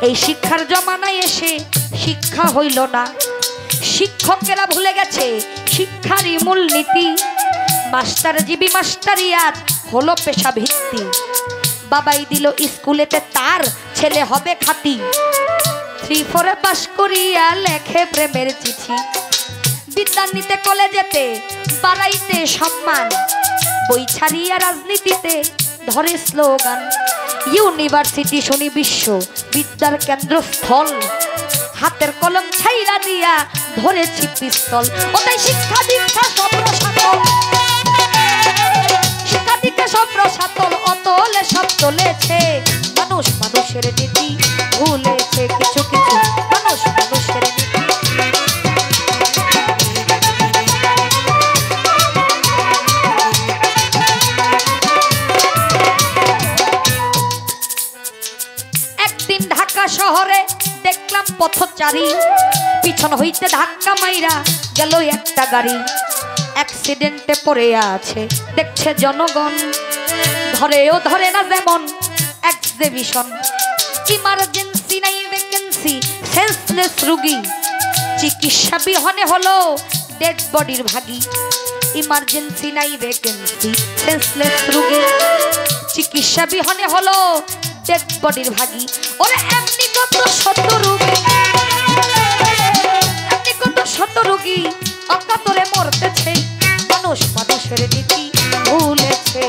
এই শিক্ষার জমানায় এসে শিক্ষা হইল না। শিক্ষকেরা ভুলে গেছে শিক্ষারই মূলনীতি, মাস্টারজীবী মাস্টারিয়াত হলো পেশা ভিত্তি। বাবাই দিল স্কুলেতে তার ছেলে হবে খাতি, 3-4 পাশ করিয়া লেখে প্রেমের চিঠি। বিদ্যা নিতে কলেজেতে বাড়াইতে সম্মান, বই ছাড়িয়া রাজনীতিতে ধরে স্লোগান। ইউনিভার্সিটি শুনি বিশ্ব বিদ্যার কেন্দ্রস্থল, হাতের কলম ছাইরা দিয়া ধরেছি পিস্তল। ওটাই শিক্ষা দীক্ষা সব রসাতল, শিক্ষা দীক্ষা সব রসাতল, অতলে সব চলেছে। মানুষ মানুষের নীতি ভুলেছে, কিছু কিছু মানুষ মানুষের নীতি। ধাক্কা মাইরা গেল একটা গাড়ি, অ্যাক্সিডেন্টে পড়ে আছে দেখছে জনগণ, ধরেও ধরে না যেমন এক্সিবিশন। ইমার্জেন্সি নাই ভ্যাকেন্সি, সেন্সলেস রুগী, চিকিৎসা বিহনে হলো ডেড বডির ভাগী। ইমার্জেন্সি নাই ভ্যাকেন্সি, সেন্সলেস রুগী, চিকিৎসা বিহনে হলো ডেড বডির ভাগী। ওরে এমনি কত শত রুগী, এমনি কত শত রুগী অকাতরে মরতেছে। মানুষ মানুষের নীতি ভুলেছে,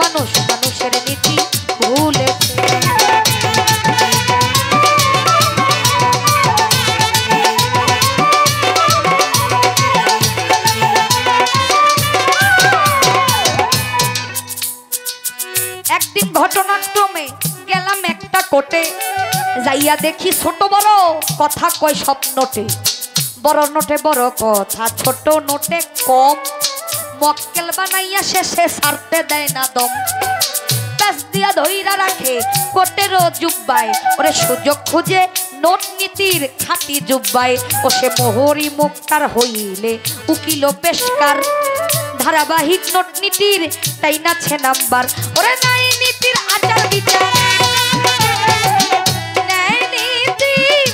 মানুষ মানুষের নীতি ভুলেছে। একদিন ঘটনাক্রমে গেলাম একটা কোটে, যাইয়া দেখি ছোট বড় কথা কয় সব নোটে। বড় নোটে বড় কথা, ছোট নোটে কম, মক্কেল বানাইয়া শেষে ছাড়তে দেয় না দম। প্যাস দিয়া ধইরা রাখে কোটেরও জুব্বায়, ওরে সুযোগ খুঁজে নোট নীতির খাঁটি জুব্বায়। ও সে মোহরি মুক্তার হইলে উকিল পেশকার, ধারাবাহিক নোট নীতির তাই নাছে নাম্বার। ওরে নাই নীতির আচার বিচার, নাই নীতির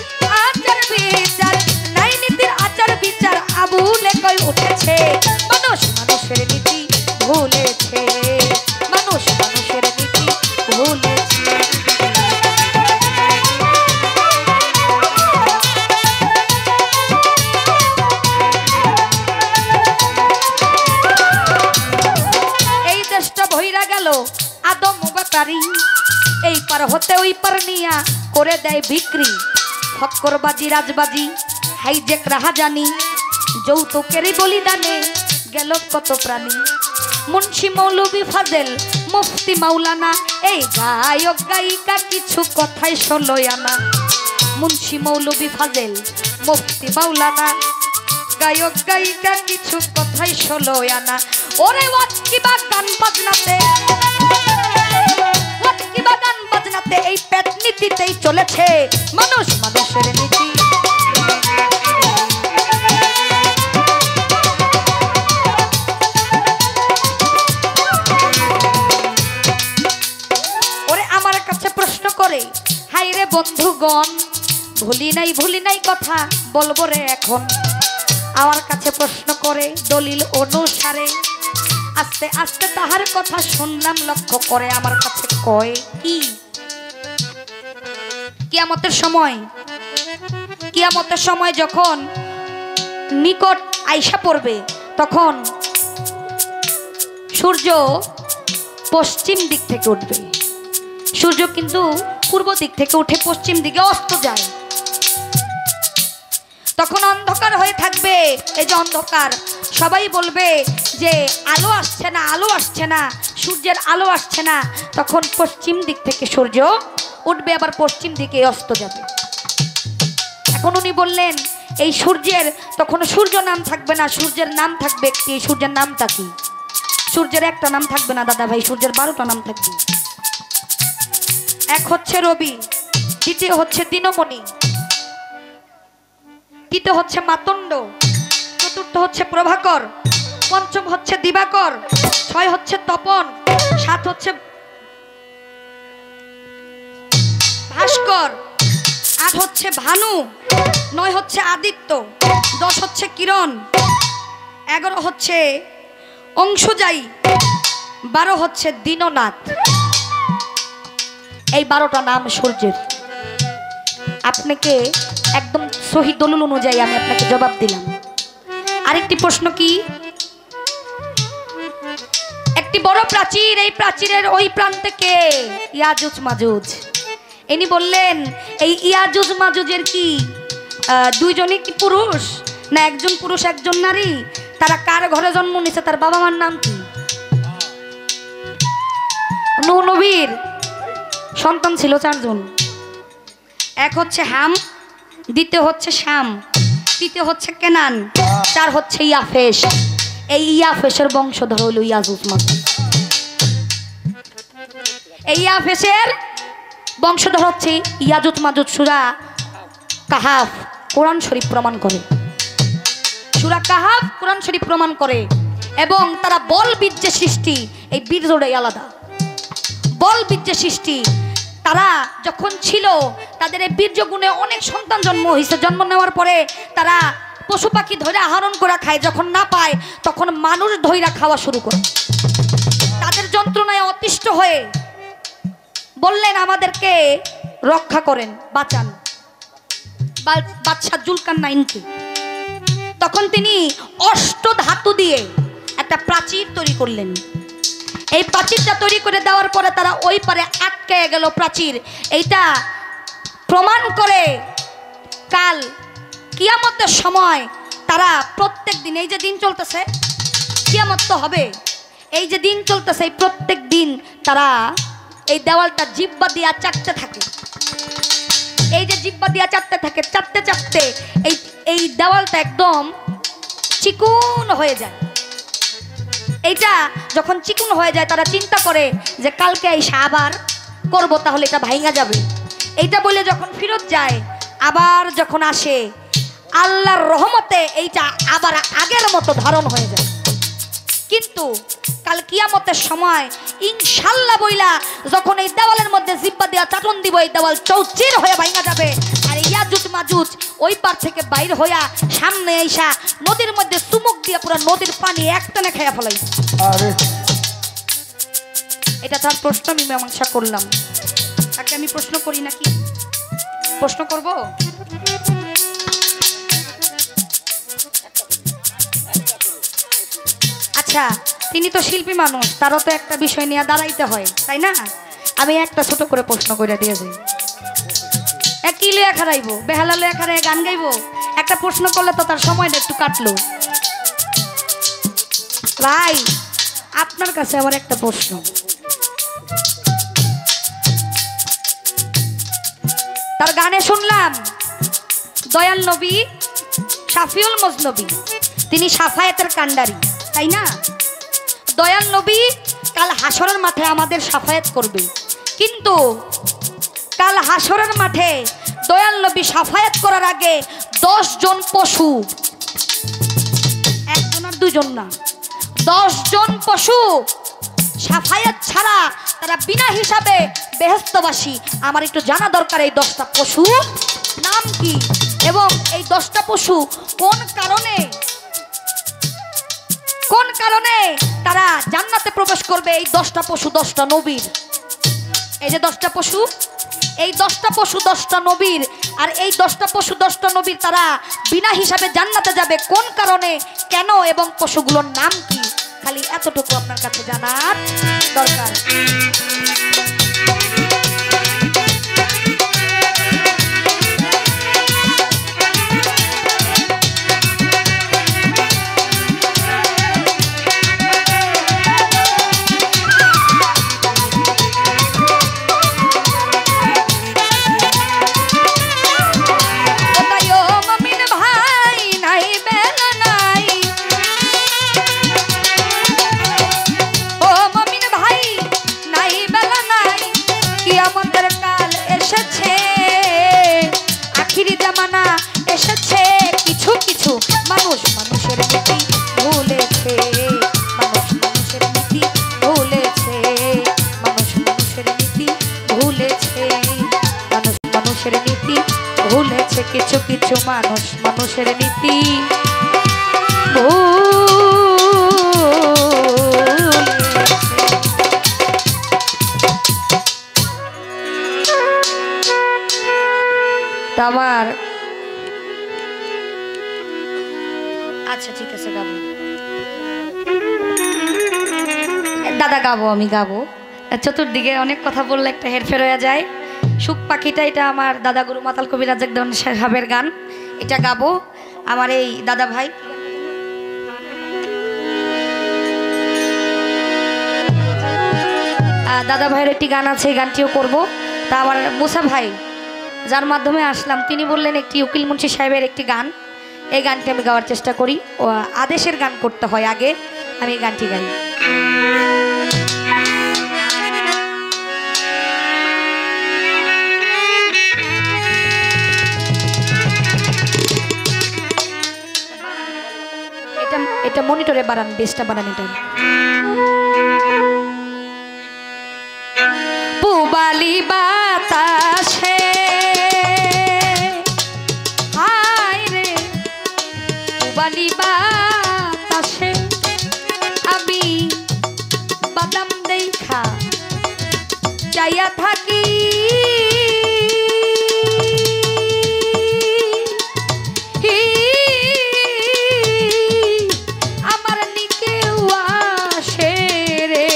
আচার বিচার, নাই নীতির আচার বিচার আবুলে কই উঠেছে। মানুষ মানুষের নীতি ভুলেছে, মানুষ মানুষের নীতি ভুলেছে। এই দেশটা ভইরা গেল আদম ব্যাপারী, এই পার হতে ওই পার নিয়া করে দেয় বিক্রি। ফক্করবাজি রাজবাজি হাইজেক রাহাজানি, যৌতুকেরই বলিদানে গেল কত প্রাণী। মুন্সি মৌলবি ফাজেল মুফতি মাওলানা, এই গায়ক গায়িকা কিছু কথাই ষোলোয় আনা। মুন্সি মৌলবি ফাজেল মুফতি মাওলানা, গায়ক গায়িকা কিছু কথাই ষোলোয় আনা। ওরে ওয়াজ কিবা গান বাজনাতে, ওয়াজ কিবা গান বাজনাতে এই পেট নীতিতেই চলেছে। মানুষ মানুষের নীতি, ওরে আমার কাছে প্রশ্ন করে, হাই রে বন্ধুগণ, ভুলি নাই কথা বলবো রে এখন। আমার কাছে প্রশ্ন করে দলিল অনুসারে, আস্তে আস্তে তাহার কথা শুনলাম লক্ষ্য করে। আমার কাছে কয় কি, কিয়ামতের সময়, কিয়ামতের সময় যখন নিকট আইসা পড়বে, তখন সূর্য পশ্চিম দিক থেকে উঠবে। সূর্য কিন্তু পূর্ব দিক থেকে উঠে পশ্চিম দিকে অস্ত যায়। তখন অন্ধকার হয়ে থাকবে। এই যে অন্ধকার, সবাই বলবে যে আলো আসছে না, আলো আসছে না, সূর্যের আলো আসছে না। তখন পশ্চিম দিক থেকে সূর্য উঠবে, আবার পশ্চিম দিকে অস্ত যাবে। এখন উনি বললেন এই সূর্যের তখন সূর্য নাম থাকবে না, সূর্যের নাম থাকবে একটি। সূর্যের নামটা কি? সূর্যের একটা নাম থাকবে না দাদা ভাই, সূর্যের 12টা নাম থাকবে। এক হচ্ছে রবি, দ্বিতীয় হচ্ছে দিনমণি, তৃতীয় হচ্ছে মাতণ্ড, চতুর্থ হচ্ছে প্রভাকর, পঞ্চম হচ্ছে দিবাকর, 6 হচ্ছে তপন, 7 হচ্ছে ভাস্কর, 8 হচ্ছে ভানু, 9 হচ্ছে আদিত্য, 10 হচ্ছে কিরণ, 11 হচ্ছে অংশুজাই, 12 হচ্ছে দীননাথ। এই 12টা নাম সূর্যের। আপনাকে একদম সহি দলিল অনুযায়ী আমি আপনাকে জবাব দিলাম। আরেকটি প্রশ্ন কি, একটি বড় প্রাচীর, এই প্রাচীরের ওই প্রান্তে কে? ইয়াজুজ মাজুজ। ইনি বললেন এই ইয়াজুজ মাজুজের কি দুইজনই কি পুরুষ, না একজন পুরুষ একজন নারী? তারা কার ঘরে জন্ম নিছে, তার বাবা মার নাম কি? নূহ নবীর সন্তান ছিল 4 জন। এক হচ্ছে হাম, দ্বিতীয় হচ্ছে শাম, তৃতীয় হচ্ছে কেনান, 4 হচ্ছে ইয়াফেস। এই ইয়াফেসের বংশধর হইল ইয়াজুজ মাজুজ। এই ইয়াফেসের বংশধর হচ্ছে ইয়াজুজ মাজুজ। সূরা কাহাফ কোরআন শরীফ প্রমাণ করে, সূরা কাহাফ কোরআন শরীফ প্রমাণ করে। এবং তারা বল বীর্যে সৃষ্টি, এই বীর্যটাই আলাদা, বল বীর্যে সৃষ্টি। তারা যখন ছিল তাদের এই বীর্য গুণে অনেক সন্তান জন্ম হয়েছে। জন্ম নেওয়ার পরে তারা পশু পাখি ধরে আহরণ করে খায়, যখন না পায় তখন মানুষ ধইরা খাওয়া শুরু করে। তাদের যন্ত্রণায় অতিষ্ঠ হয়ে বললেন আমাদেরকে রক্ষা করেন, বাঁচান বাদশাহ জুলকারনাইনকে। তখন তিনি অষ্ট ধাতু দিয়ে একটা প্রাচীর তৈরি করলেন। এই প্রাচীরটা তৈরি করে দেওয়ার পরে তারা ওই পারে আটকে গেল প্রাচীর। এইটা প্রমাণ করে কাল কিয়ামতের সময় তারা প্রত্যেক দিন, এই যে দিন চলতেছে কিয়ামত তো হবে, এই যে দিন চলতেছে এই প্রত্যেক দিন তারা এই দেওয়ালটা জিহ্বা দিয়া চাটতে থাকে। এই যে জিহ্বা দিয়া চাটতে থাকে, চাটতে চাটতে এই দেওয়ালটা একদম চিকুন হয়ে যায়। এইটা যখন চিকুন হয়ে যায় তারা চিন্তা করে যে কালকে এসে আবার করব, তাহলে এটা ভাঙা যাবে। এইটা বলে যখন ফেরত যায়, আবার যখন আসে আল্লাহর রহমতে এইটা আবার আগের মতো ধারণ হয়ে যায়। কিন্তু কাল কিয়ামতের সময় ইনশাল্লাহ বইলা যখন এই দেওয়ালের মধ্যে জিহ্বা দিয়া চাটন দিব, এই দেওয়াল চৌচির হয়ে ভাঙা যাবে। আর ইয়াজুজ মাজুজ ওই পার থেকে বাইর হইয়া সামনে আইসা নদীর মধ্যে চুমুক দিয়ে পুরো নদীর পানি একটানে খেয়া ফেলাই। এটা তার প্রশ্ন আমি মীমাংসা করলাম। তাকে আমি প্রশ্ন করি নাকি? প্রশ্ন করব? আচ্ছা, তিনি তো শিল্পী মানুষ, তারও তো একটা বিষয় নিয়ে দাঁড়াইতে হয়, তাই না? আমি একটা ছোট করে প্রশ্ন করে দিয়েছি। কি লিয়া খারাইবো, বেহালা লিয়া খারাই গান গাইবো? একটা প্রশ্ন করলে তো তার সময়টা একটু কাটলো। ভাই আপনার কাছে আবার একটা প্রশ্ন, তার গানে শুনলাম দয়াল নবী শাফিউল মজনবী, তিনি সাফায়েতের কান্ডারি, তাই না? দয়াল নবী কাল হাসরের মাঠে আমাদের সাফায়েত করবে, কিন্তু কাল হাসরের মাঠে দয়াল নবী সাফায়েত করার আগে 10 জন পশু, একজন আর দুজন না, 10 জন পশু সাফায়েত ছাড়া তারা বিনা হিসাবে বেহেশতবাসী। আমার একটু জানা দরকার এই 10টা পশু নাম কি, এবং এই 10টা পশু কোন কারণে তারা জান্নাতে প্রবেশ করবে। এই 10টা পশু 10টা নবীর, এই যে 10টা পশু, এই 10টা পশু 10টা নবীর, আর এই 10টা পশু 10টা নবীর তারা বিনা হিসাবে জান্নাতে যাবে কোন কারণে, কেন, এবং পশুগুলোর নাম কি? খালি এতটুকু আপনার কাছে জানার দরকার। কিছু কিছু মানুষ মানুষের নীতি আমার। আচ্ছা ঠিক আছে, গাবো দাদা, গাবো, আমি গাবো। চতুর্দিকে অনেক কথা বললে একটা হেরফের হয়ে যায়। সুখ পাখিটা এটা আমার দাদা গুরু মাতাল কবিরাজ একদম সাহেবের গান, এটা গাবো। আমার এই দাদা ভাই, দাদা ভাইয়ের একটি গান আছে, এই গানটিও করবো। তা আমার মুসা ভাই যার মাধ্যমে আসলাম, তিনি বললেন একটি উকিল মুন্সি সাহেবের একটি গান, এই গানটি আমি গাওয়ার চেষ্টা করি। ও আদেশের গান করতে হয় আগে, আমি এই গানটি গাই। এটা এটা মনিটরে বাড়ান, বেসটা বাড়ান এটা। পুবালি বাতাসে হায় রে পুবালি বাতাসে আমি বাদাম দেখা চাইয়া থাকি আমার নিকেও আসে রে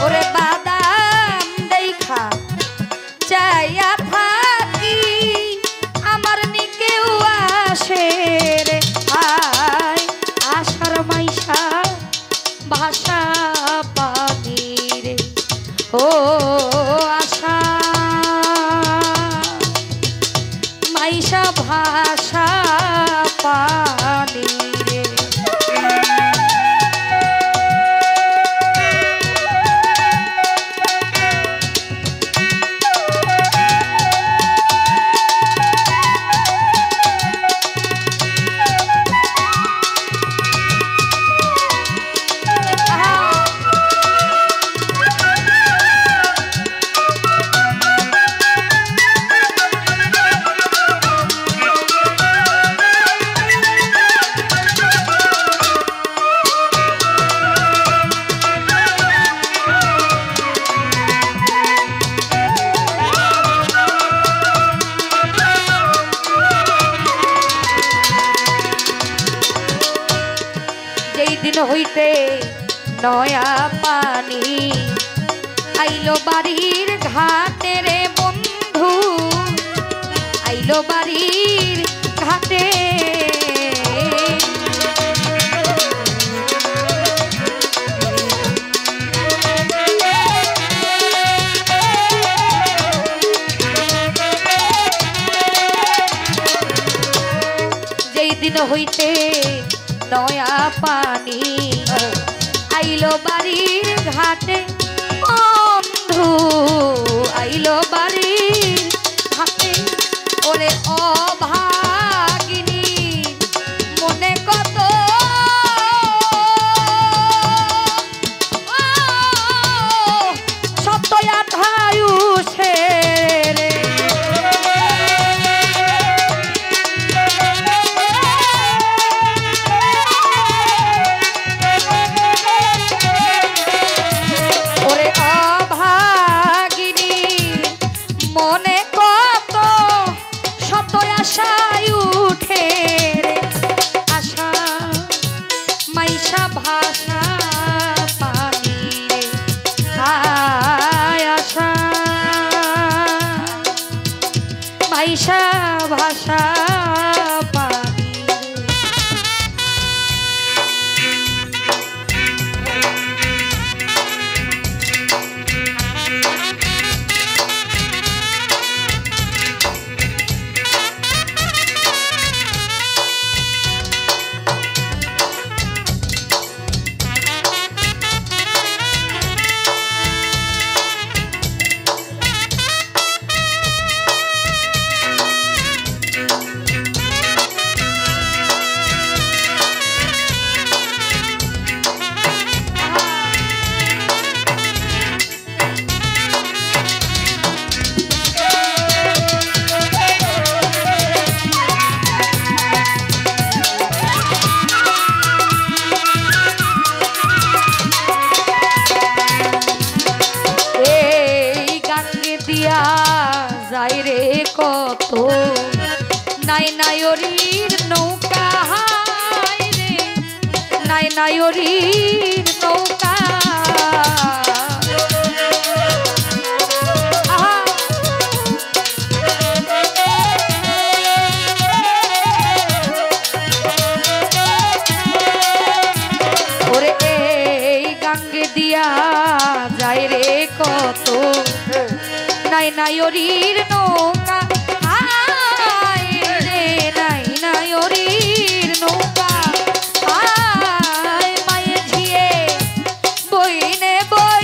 ওরে বাদাম দেখা চাইয়া থাকি আমার নিকেও আসে রে আয় আশার মাইশা ভাষা পানি রে ও আশা মাইশা ভাষা পানি রে দিন হইতে নয়া পানি আইলো বাড়ির ঘাটে রে বন্ধু আইলো বাড়ির ঘাটে যেই দিন হইতে নয়া পানি আইলো বাড়ির ঘাটে বন্ধু আইলো বাড়ির ঘাটে ওরে অভাগিনী মনে কত সতয়া ধায়ুষে রে ভাষা ভাষা যায় রে কত নাই নায়রির নৌকা হায় রে নাই নায়রির নৌকা ওরে এই গাঙ্গে দিয়া যায় রে কত নাই নায়রির নৌকা হায় রে নাই নায়রির নৌকা হায় মায়ে ঝিয়ে বইনে বই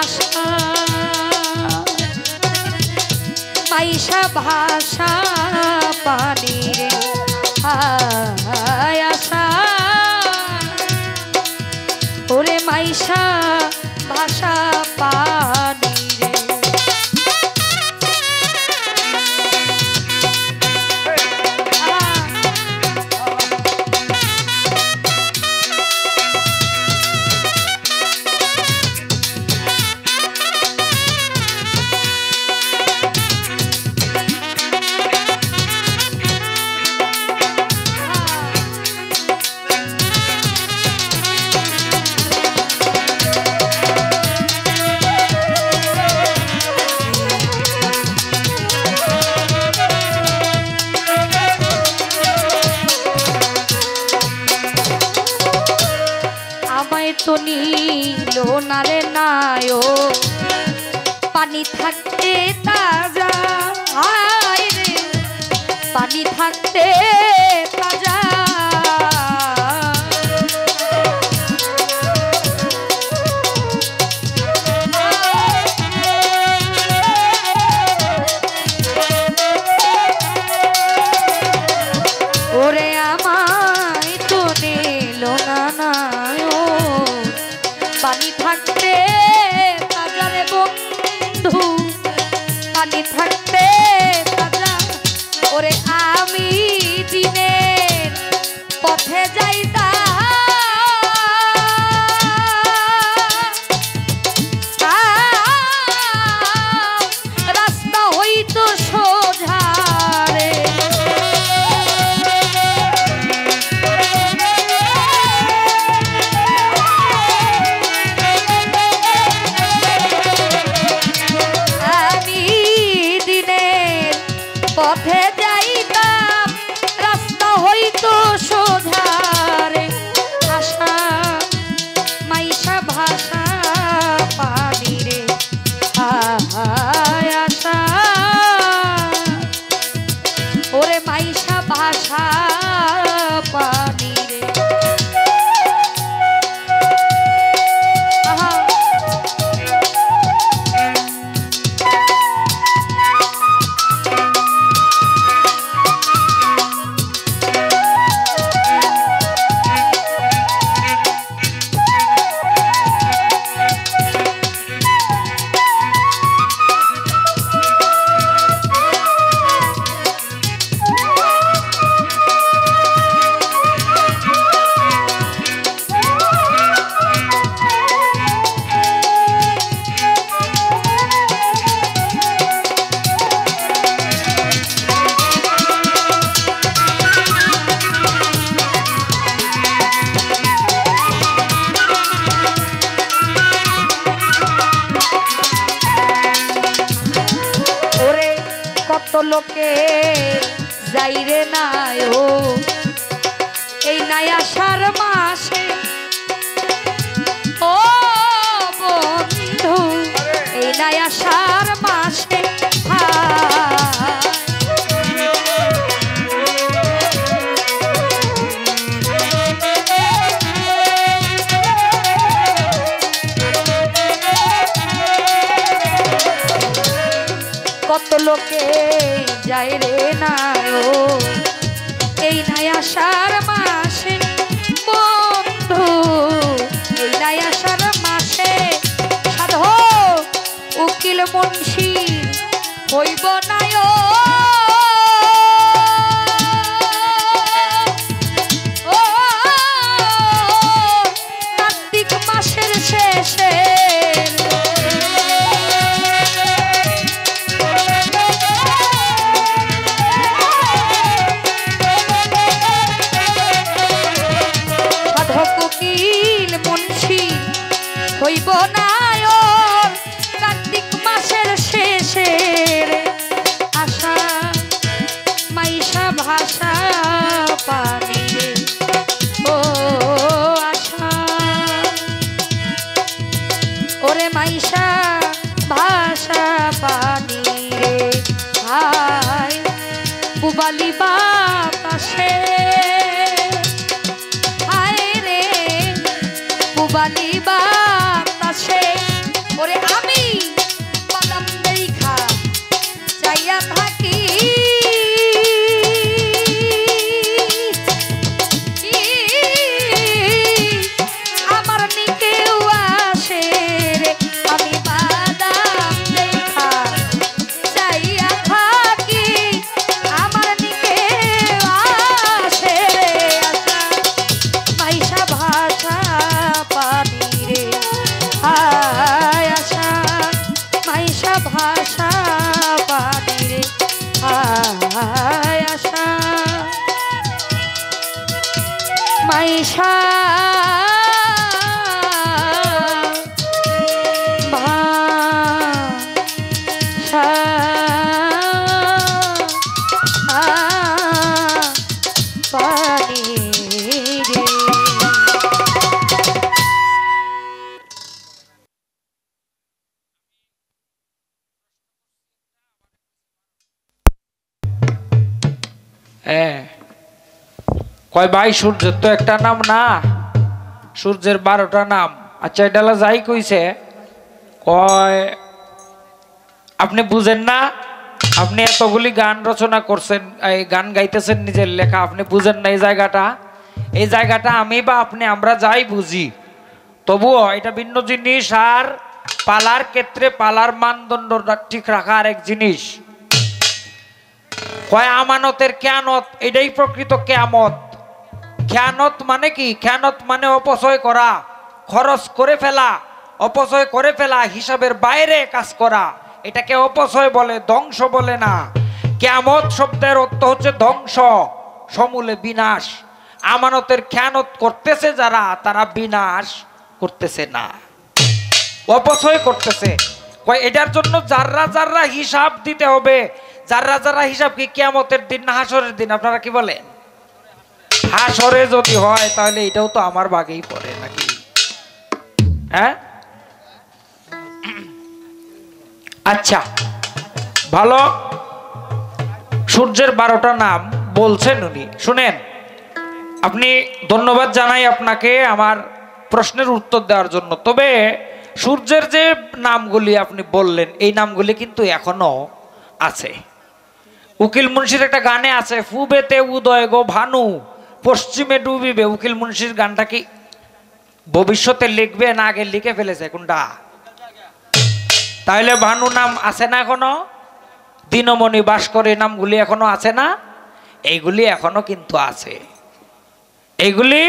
ভাষা মাইশা ভাষা পানি রে হায় আশা ওরে মাইশা ভাষা পানি রে তো নীল নারে নায়ো পানি থাকতে তাজা হায় রে পানি থাকতে তাজা ওরে আমায় তো নীল না নায়ো পানি থাকতে তাজা রে বন্ধু পানি থাকতে তাজা ওরে আমি দিনের পথে যাইতা রাস্তা হইতো সোজা রে পথে যাইতাম রাস্তা হইতো সোধারে আশা মাইশা ভাষা পানি রে হায় আশা ওরে মাইশা ভাষা পানি রে কত লোকে যাইরে নায়ো এই নাই আষাঢ় মাসে ও বন্ধু এই নাই আষাঢ় মাসে কত লোকে যায় রে নায়ো এই নাই আষাঢ় মাসে বন্ধু এই নাই আষাঢ় মাসে সাধু উকিল মুন্সি হইব নায়ো কার্তিক মাসের শেষে হইব নায়র কার্তিক মাসের শেষে আশা মাইশা ভাষা পানি রে ও আশা ওরে মাইশা ভাষা পানি রে হায় পুবালি বাতাসে হায় রে পুবালি বাতাসে ওরে হ্যাঁ, কয় ভাই সূর্যের তো একটা নাম না, সূর্যের 12টা নাম। আচ্ছা এটা যাই কইছে, কয় আপনি বুঝেন না, আপনি এতগুলি গান রচনা করছেন, এই গান গাইতেছেন নিজের লেখা, আপনি বুঝেন না এই জায়গাটা আমি বা আপনি আমরা যাই বুঝি, তবুও এটা ভিন্ন জিনিস। আর পালার ক্ষেত্রে পালার মানদণ্ড ঠিক রাখা আর এক জিনিস। কয় আমানতের খেয়ানত, এটাই প্রকৃত কেয়ামত। খেয়ানত মানে কি? খেয়ানত মানে অপচয় করা, খরচ করে ফেলা, অপচয় করে ফেলা, হিসাবের বাইরে কাজ করা, এটাকে অপচয় বলে, ধ্বংস বলে না। কিয়ামত শব্দের অর্থ হচ্ছে ধ্বংস, সমূলে বিনাশ। আমানতের খেয়ানত করতেছে যারা, তারা বিনাশ করতেছে না, অপচয় করতেছে। এটার জন্য যাররা যাররা হিসাব দিতে হবে। যাররা যাররা হিসাব কি কিয়ামতের দিন না হাসরের দিন? আপনারা কি বলেন? হাসরে যদি হয় তাহলে এটাও তো আমার ভাগেই পড়ে নাকি? হ্যাঁ, আচ্ছা ভালো। সূর্যের 12টা নাম বলছেন উনি, শুনেন। আপনি ধন্যবাদ জানাই আপনাকে আমার প্রশ্নের উত্তর দেওয়ার জন্য। তবে সূর্যের যে নামগুলি আপনি বললেন, এই নামগুলি কিন্তু এখনো আছে। উকিল মুন্সির একটা গানে আছে, ফুবেতে উদয় গো ভানু, পশ্চিমে ডুবিবে। উকিল মুন্সির গানটা কি ভবিষ্যতে লিখবে না আগে লিখে ফেলেছে কোনটা? তাহলে ভানু নাম আছে না এখনো? দিনমণি ভাস্কর এই নামগুলি এখনো আছে না? এইগুলি এখনো কিন্তু আছে। এইগুলি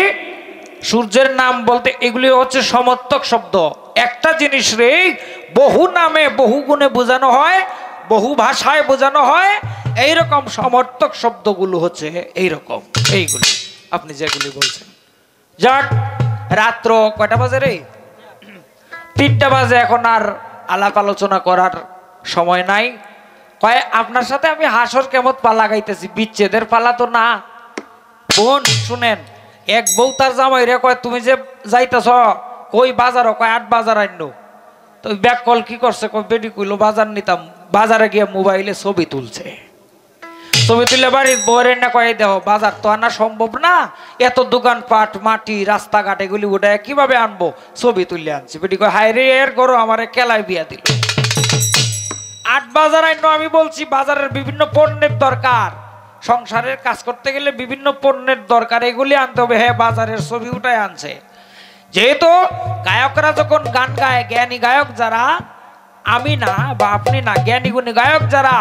সূর্যের নাম বলতে এগুলি হচ্ছে সমর্থক শব্দ। একটা জিনিস রে বহু নামে বহু গুণে বোঝানো হয়, বহু ভাষায় বোঝানো হয়। এইরকম সমর্থক শব্দগুলো হচ্ছে এইরকম, এইগুলি আপনি যেগুলি বলছেন। যাক, রাত্র কয়টা বাজে রে? 3টা বাজে। এখন আর আলাপ আলোচনা করার সময় নাই। কয় আপনার সাথে আমি হাসর কেমত পালা গাইতেছি, বিচ্ছেদের পালা তো না। বোন শুনেন, এক বউ তার জামাই রে কয় তুমি যে যাইতেছ কই বাজারও, কয় 8 বাজার আইনো। তো ব্যাক কল কি করছে, কয় বেডি কইলো বাজার নিতাম। বাজারে গিয়ে মোবাইলে ছবি তুলছে, ছবি তুলে বাড়ির বউয়ের না কয় দেহ বাজার তো আনা সম্ভব না, এত দোকানপাট মাটি রাস্তাঘাট এগুলি উঠায় কিভাবে আনবো, ছবি তুলে আনছি। বেটি কয় হায় রে, এর গরো আমারে কেলায় বিয়া দিল। 8 বাজার আইনো। আমি বলছি বাজারের বিভিন্ন পণ্যের দরকার, সংসারের কাজ করতে গেলে বিভিন্ন পণ্যের দরকার, এগুলি আনতে হবে। হ্যাঁ, বাজারের ছবি উঠায় আনছে। যেহেতু গায়করা যখন গান গায়, জ্ঞানী গায়ক যারা, আমি না বা আপনি না, জ্ঞানী গুণী গায়ক যারা,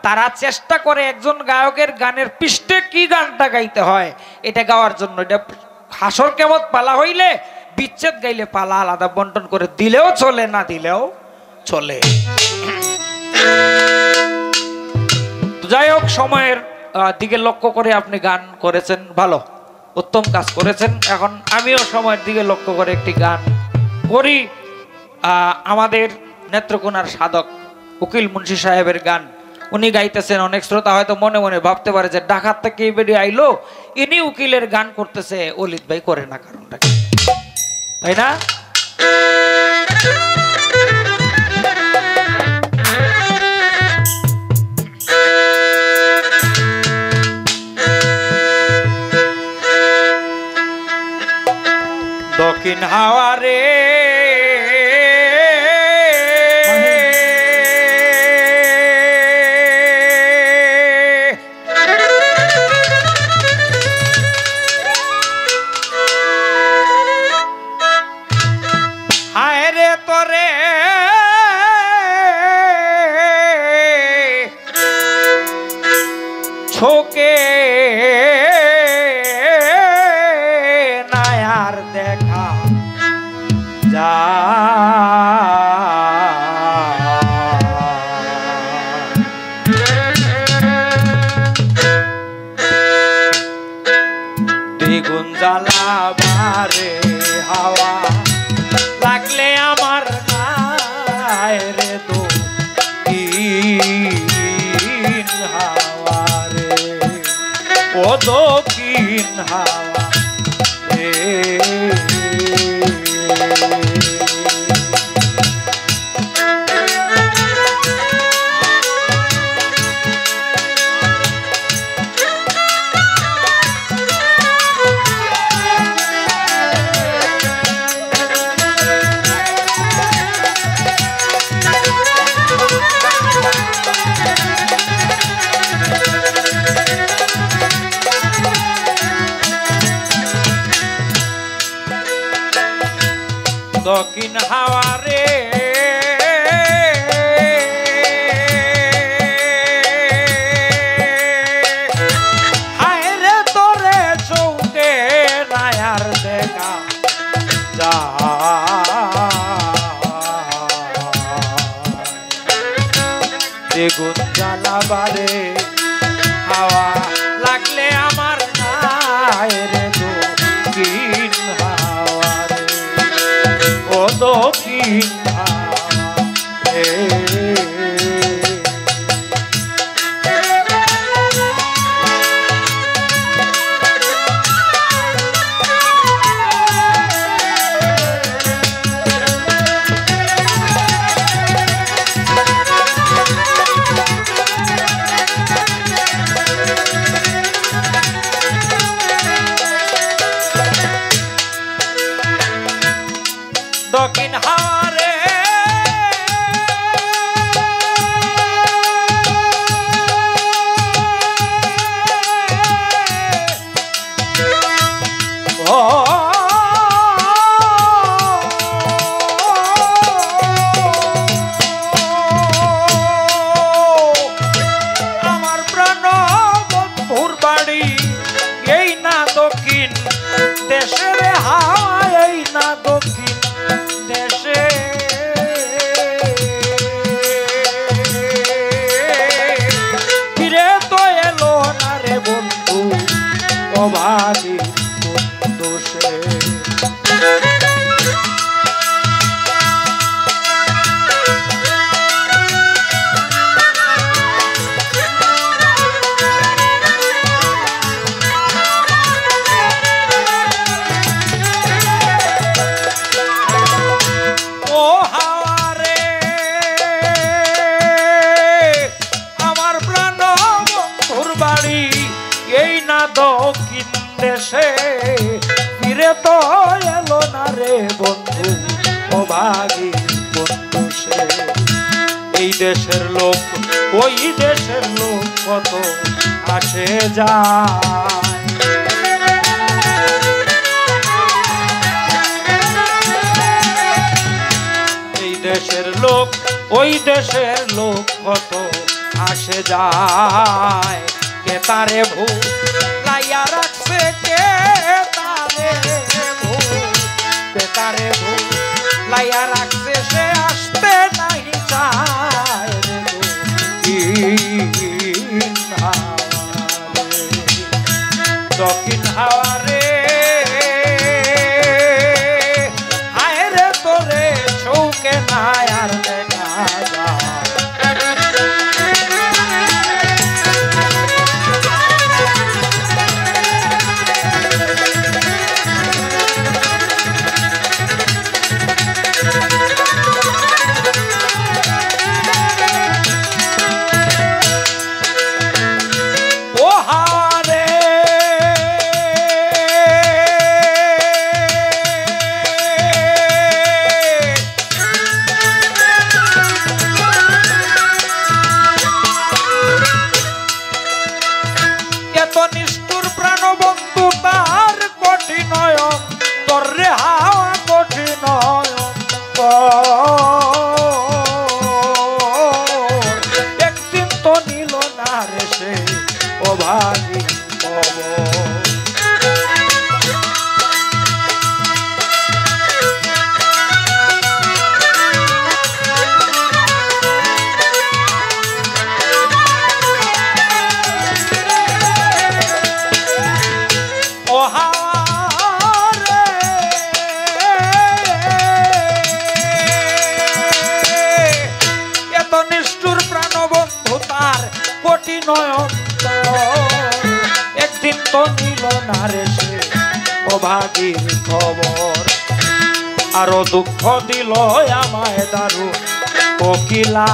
তারা চেষ্টা করে একজন গায়কের গানের পৃষ্ঠে কি গানটা গাইতে হয় এটা গাওয়ার জন্য। এটা হাসর কেমত পালা হইলে বিচ্ছেদ গাইলে পালা আলাদা বন্টন করে দিলেও চলে, না দিলেও চলে। যাই হোক, সময়ের দিকে লক্ষ্য করে আপনি গান করেছেন, ভালো, উত্তম কাজ করেছেন। এখন আমিও সময়ের দিকে লক্ষ্য করে একটি গান করি। আমাদের নেত্রকোনার সাধক উকিল মুন্সি সাহেবের গান উনি গাইতেছেন। অনেক শ্রোতা হয়তো মনে মনে ভাবতে পারে যে ঢাকার থেকে এই বেরিয়ে আইলো, ইনি উকিলের গান করতেছে, অলিত ভাই করে না, কারণটা কি, তাই না? দক্ষিণ হাওয়া রে হায় রে তোরে ছোকে নায়ার দেখা যা দ্বিগুণ জ্বালা বারে হাওয়া লাগলে আমার গায় রে তো হাওয়া রে, ও দক্ষিণ হাওয়া রে। দক্ষিণ হাওয়ারে হায় রে তোরে চৌকে রায়ার দেখা যা বেগুন জ্বালাবারে হাওয়া লাগলে আমার নাই রে দক্ষিণ হাওয়ারে ও দক্ষিণ হাওয়ারে দক্ষিণ হাওয়ারে ও আমার প্রাণ বন্ধুর বাড়ি এই না দক্ষিণ দেশের হাওয়া এই না দক্ষিণ দেশে ফিরে তো এলো না রে বন্ধু অভাগী বন্ধু সে দক্ষিণ দেশে ফিরে তো এলো না রে বন্ধু অভাগী বন্ধু সে এই দেশের লোক ওই দেশের লোক কত আসে যায় এই দেশের লোক ওই দেশের লোক কত আসে যায় কে তারে ভূ লাইয়া রাখছে কে তারে ভূ লাইয়া রাখছে সে আসতে নাই চায় দক্ষিণ হাওয়ারে হায় রে তোরে চৌকে নাই আর দেখা যায় নিষ্ঠুর প্রাণ বন্ধু তার কঠিন তরে হাওয়া কঠিন একদিন তো নিল না রে সে অভাগী একদিন তো নিল না রে সে অভাগীর খবর আরো দুঃখ দিল আমায় দারুণ কোকিলা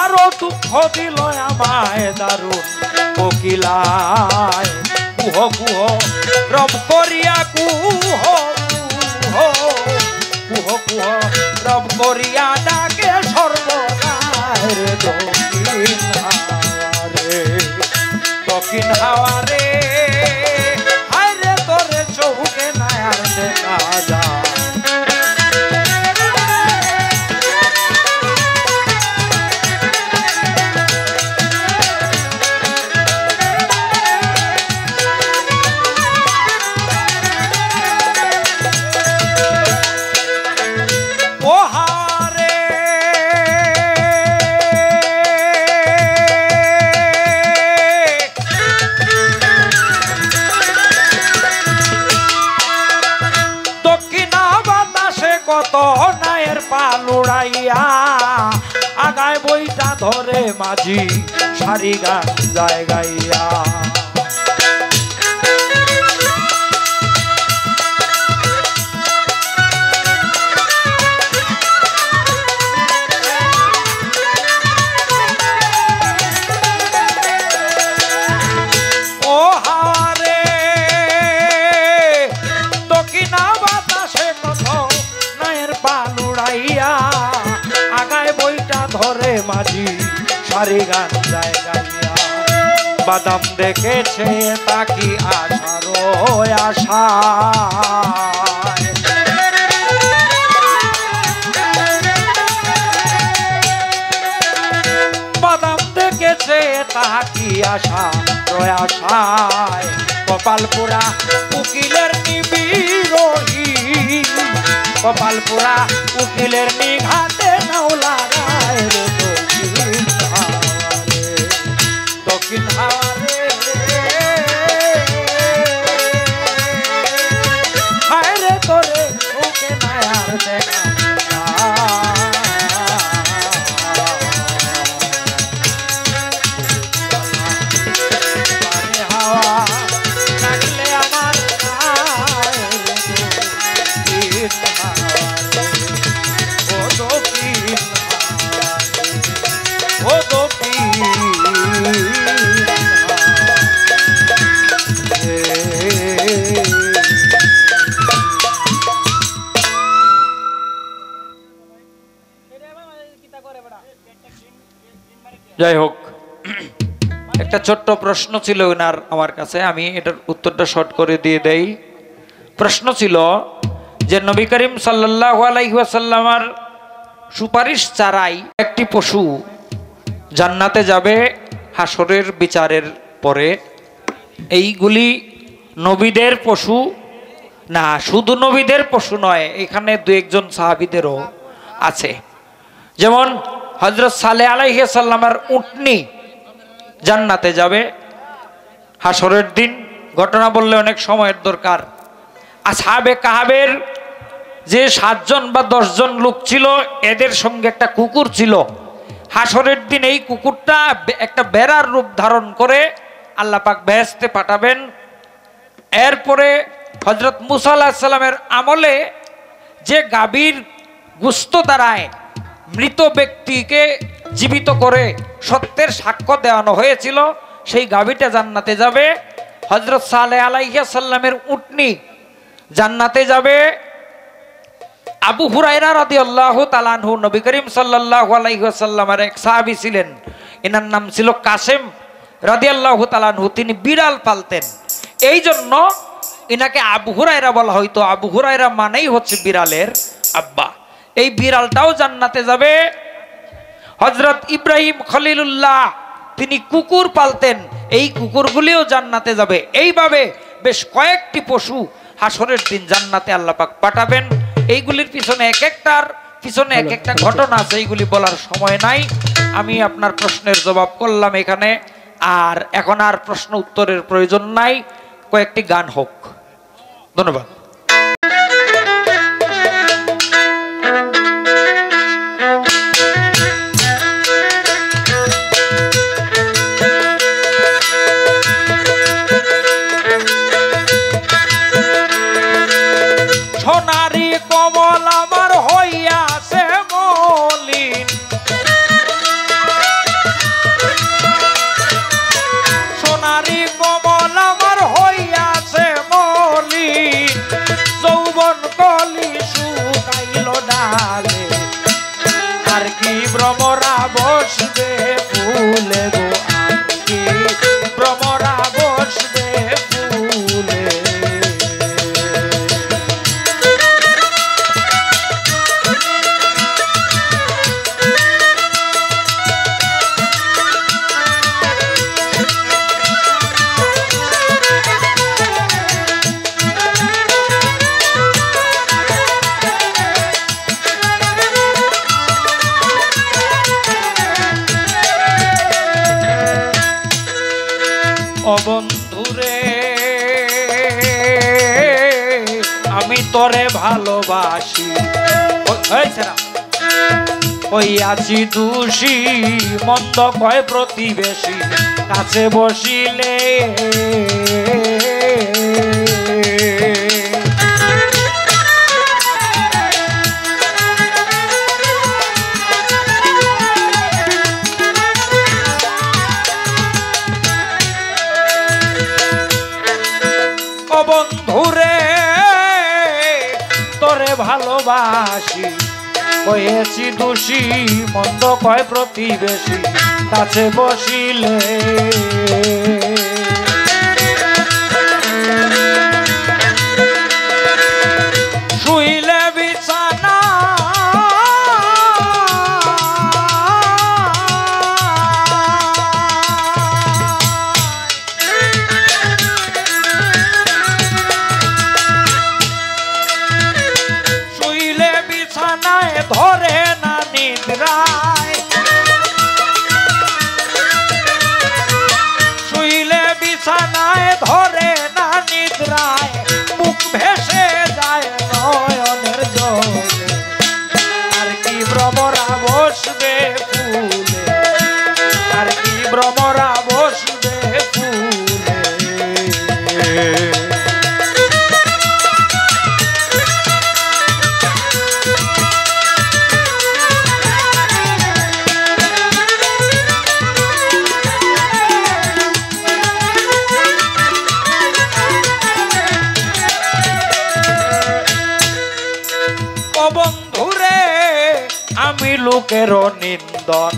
আরো দুঃখ দিল আমায় দারুণ কোকিলায় কুহ কুহ রব করিয়া কুহ কুহ কুহ রব করিয়া ডাকে সর্বদায় দক্ষিণ হাওয়ারে দক্ষিণ দক্ষিণ হাওয়া রে হায় রে তোরে চৌকে না আর দেখা যায় কত নায়ের পালুড়াইয়া আগায় বইটা ধরে মাঝি সারি গান যায় গাইয়া ও হাওয়ারে দক্ষিণা বাতাসে কত পালুড়াইয়া আগায় বইটা ধরে মাঝি সারি গান যায় গাইয়া বাদাম দেখেছে তাকি আশার আশা বাদাম দেখেছে তাকি আশা আশায় কপাল পোড়া উকিলের নিবিরোহী কপাল পোড়া উকিলের নিঘাতে নাও লাগায় রে দক্ষিণ হাওয়ারে হায় রে তোরে ওকে না আর দেখা হাওয়া লাগলে আমার যাই হোক একটা ছোট্ট প্রশ্ন ছিল ওনার আমার কাছে আমি এটার উত্তরটা শর্ট করে দিয়ে দেই প্রশ্ন ছিল যে নবী করিম সাল্লাল্লাহু আলাইহি ওয়াসাল্লামের সুপারিশ ছাড়াই একটি পশু জান্নাতে যাবে হাসরের বিচারের পরে এইগুলি নবীদের পশু না শুধু নবীদের পশু নয় এখানে দু একজন সাহাবীদেরও আছে যেমন হযরত সালেহ আলাইহিস সালামের উটনি জান্নাতে যাবে হাসরের দিন ঘটনা বললে অনেক সময়ের দরকার আসহাবে কাহাবের যে 7 জন বা 10 জন লোক ছিল এদের সঙ্গে একটা কুকুর ছিল হাসরের দিন এই কুকুরটা একটা বেড়ার রূপ ধারণ করে আল্লাহ পাক বেহেশতে পাঠাবেন এরপরে হযরত মুসা আলাইহিস সালামের আমলে যে গাভীর গোশত দ্বারায় মৃত ব্যক্তিকে জীবিত করে সত্যের সাক্ষ্য দেওয়ানো হয়েছিল সেই গাভীটা জান্নাতে যাবে হযরত সালেহ আলাইহিস সালামের উটনি জান্নাতে যাবে আবু হুরায়রা রাদিয়াল্লাহু তাআলা আনহু নবী করিম সাল্লাল্লাহু আলাইহি ওয়াসাল্লামের এক সাহাবী ছিলেন এনার নাম ছিল কাসেম রাদিয়াল্লাহু তাআলা আনহু তিনি বিড়াল পালতেন এই জন্য এনাকে আবু হুরায়রা বলা হয়তো আবু হুরায়রা মানেই হচ্ছে বিড়ালের আব্বা এই বিড়ালটাও জান্নাতে যাবে হযরত ইব্রাহিম খলিলুল্লাহ তিনি কুকুর পালতেন এই কুকুরগুলিও জান্নাতে যাবে এইভাবে বেশ কয়েকটি পশু হাসরের দিন জান্নাতে আল্লাহ পাক পাঠাবেন এইগুলির পিছনে এক একটার পিছনে এক একটা ঘটনা আছে এইগুলি বলার সময় নাই আমি আপনার প্রশ্নের জবাব করলাম এখানে আর এখন আর প্রশ্ন উত্তরের প্রয়োজন নাই কয়েকটি গান হোক ধন্যবাদ সোনারি কমল আমার হইয়াছে মলিন সোনারি কমল আমার হইয়াছে মলিন তোরে ভালোবাসি হয়েছে না ওই আছি দোষী মন্দ কয় প্রতিবেশী কাছে বসিলে বন্ধুরে তোরে ভালোবাসি হয়েছি দোষী মন্দ কয় প্রতিবেশী কাছে বসিলে শুইলে বিছানা ধরে না নিদ্রায় শুইলে বিছানায় ধরে না নিদ্রায় মুখ ভেসে যায় নয়নের জলে আর কি ভ্রমরা বসবে ফুলে আর কি ভ্রমরা বসবে ফুলে বন্ধুরে আমি লোকের নিন্দন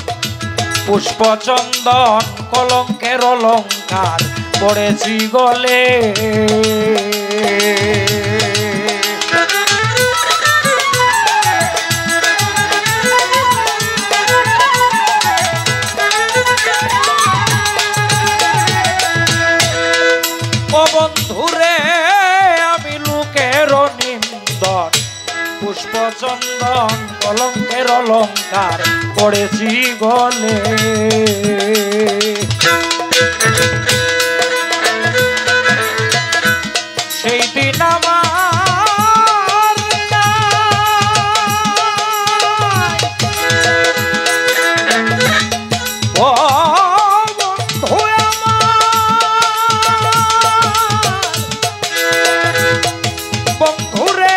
পুষ্পচন্দন কলঙ্কের অলঙ্কার পড়েছি গলে ও বন্ধুরে আমি লোকের নিন্দন পুষ্পচন্দন কলঙ্কের অলঙ্কার পড়েছি গলে সেই দিন আমার ও বন্ধু আমার বন্ধুরে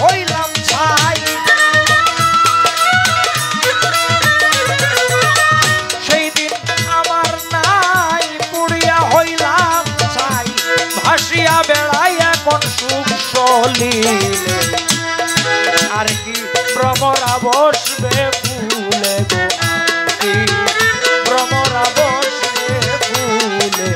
হইলাম ছাই সেই দিন আমার নাই পুড়িয়া হইলাম ছাই ভাসিয়া বেড়াই এখন সুখ সলিলে আর কি ভ্রমরা বসবে ফুলে গো কি ভ্রমরা বসবে ফুলে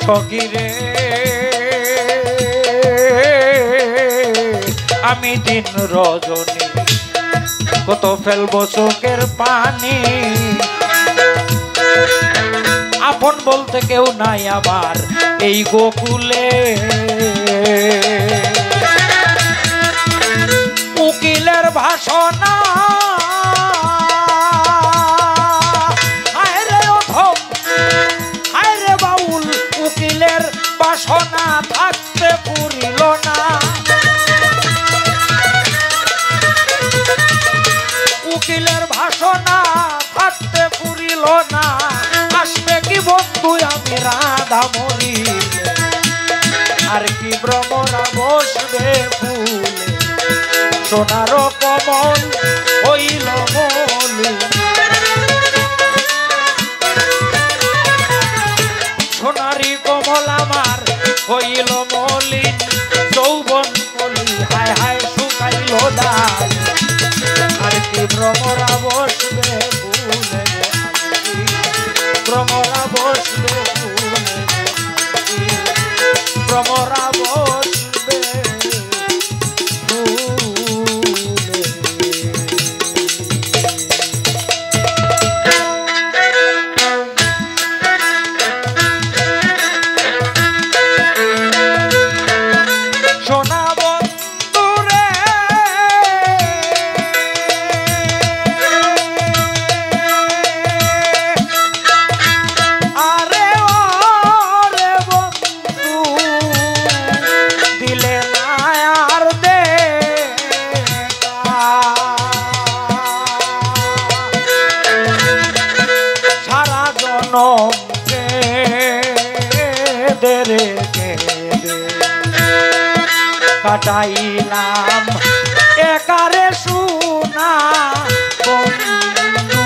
ফকিরে আমি দিন রজনী কত ফেলবো চোখের পানি আপন বলতে কেউ নাই আমার এই গোকুলে উকিলের ভাষণা উকিলের বাসনা থাকতে পুরিল না উকিলের ভাষণা থাকতে পুরিল না আসবে কি বন্ধু আমি রাধা মরিলে আর কি ভ্রমরা বসবে ফুলে সোনার কমল হইল মলি সোনারি কমল আমার হইল মলিন যৌবন কলি হায় হায় শুকাইল দায় আর কি ভ্রমরা বসবে ফুলে ভ্রমরা বসবে ফুলে কেঁদে রে কেঁদে কাটাইলাম একারে শুনা বন্ধু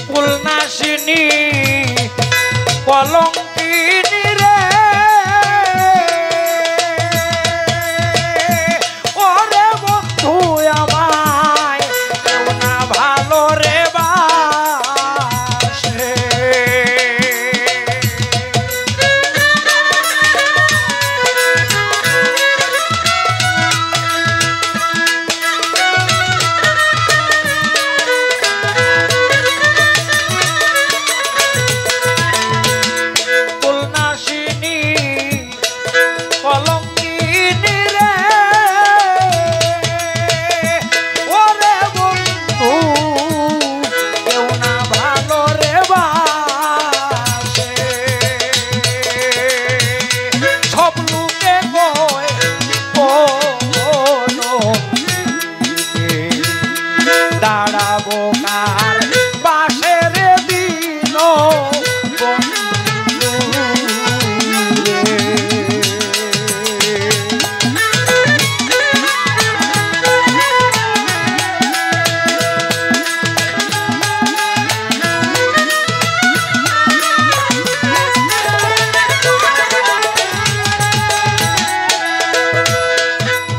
ফুলনাশিনী কলঙ্কিনী রে ওরে বন্ধু আমায় কেউ না ভালো রে বাসে ফুলনাশিনী কলঙ্কিনী রে ওরে বন্ধু কেউ না ভালো রে বাসে সব লোকে কয় কোনো দাঁড়াবো কার বাসের দিন বন্ধু রে।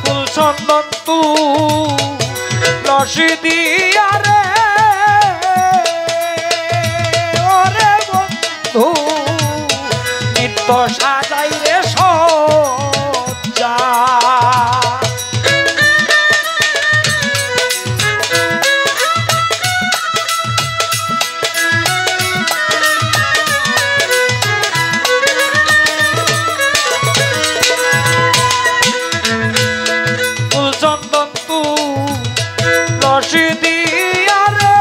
ফুল চন্দন তু লসি দিয়া রে ওরে বন্ধু নিত্য সাজাই রে সজ্জা ফুল চন্দন তু লসি দিয়া রে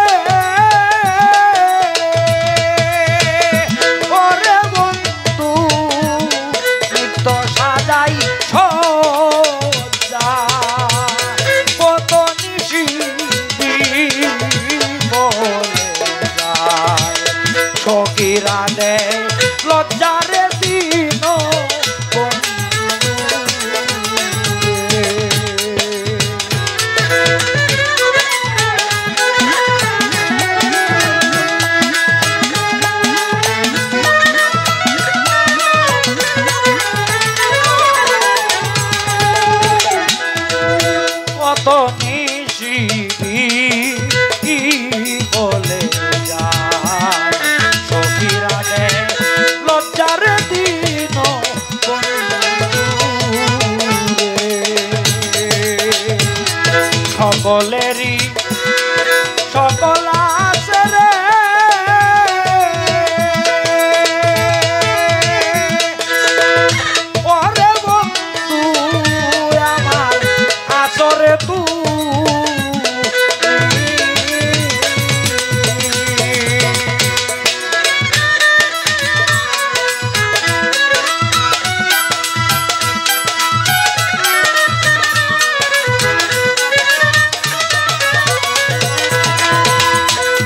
ওরে বন্ধু নিত্য সাজাই সজ্জা কত নিশি বলে যায় সখীরা দেয় লজ্জারে দিন বন্ধু রে। কত নিশিবি বলে যায় সখীরা দেয় লজ্জার দিন বন্ধু রে। সকলেরই সকল আছে রে ওরে বন্ধু আমার আসরে তু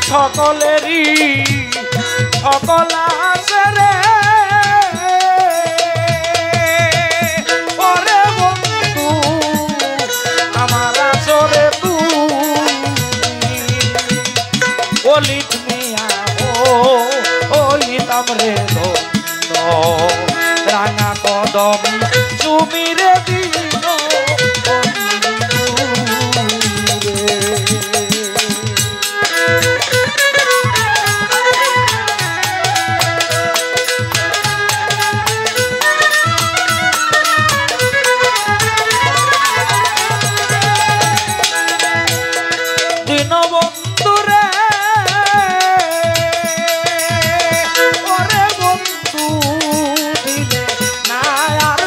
সকলেরই সকল আছে রে ওরে বন্ধু আমার আসরে তুই অলিত মিয়া অলিতাম রে ধন্য রাঙা কদম চুমি রে দিন বন্ধু রে। দীনবন্ধু রে ওরে বন্ধু দিলে না আর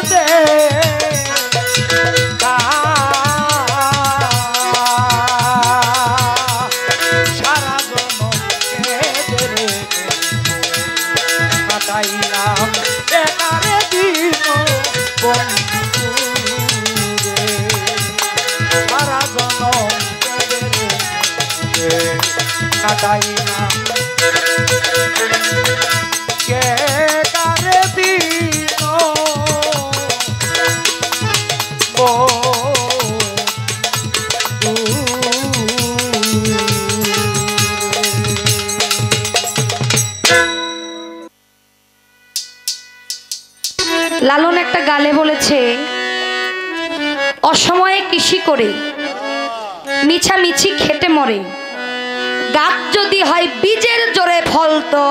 কাটাই না কে কারে দিন লালন একটা গালে বলেছে, অসময়ে কৃষি করে মিছামিছি খেটে মরে, গাছ যদি হয় বীজের জোরে ফল তো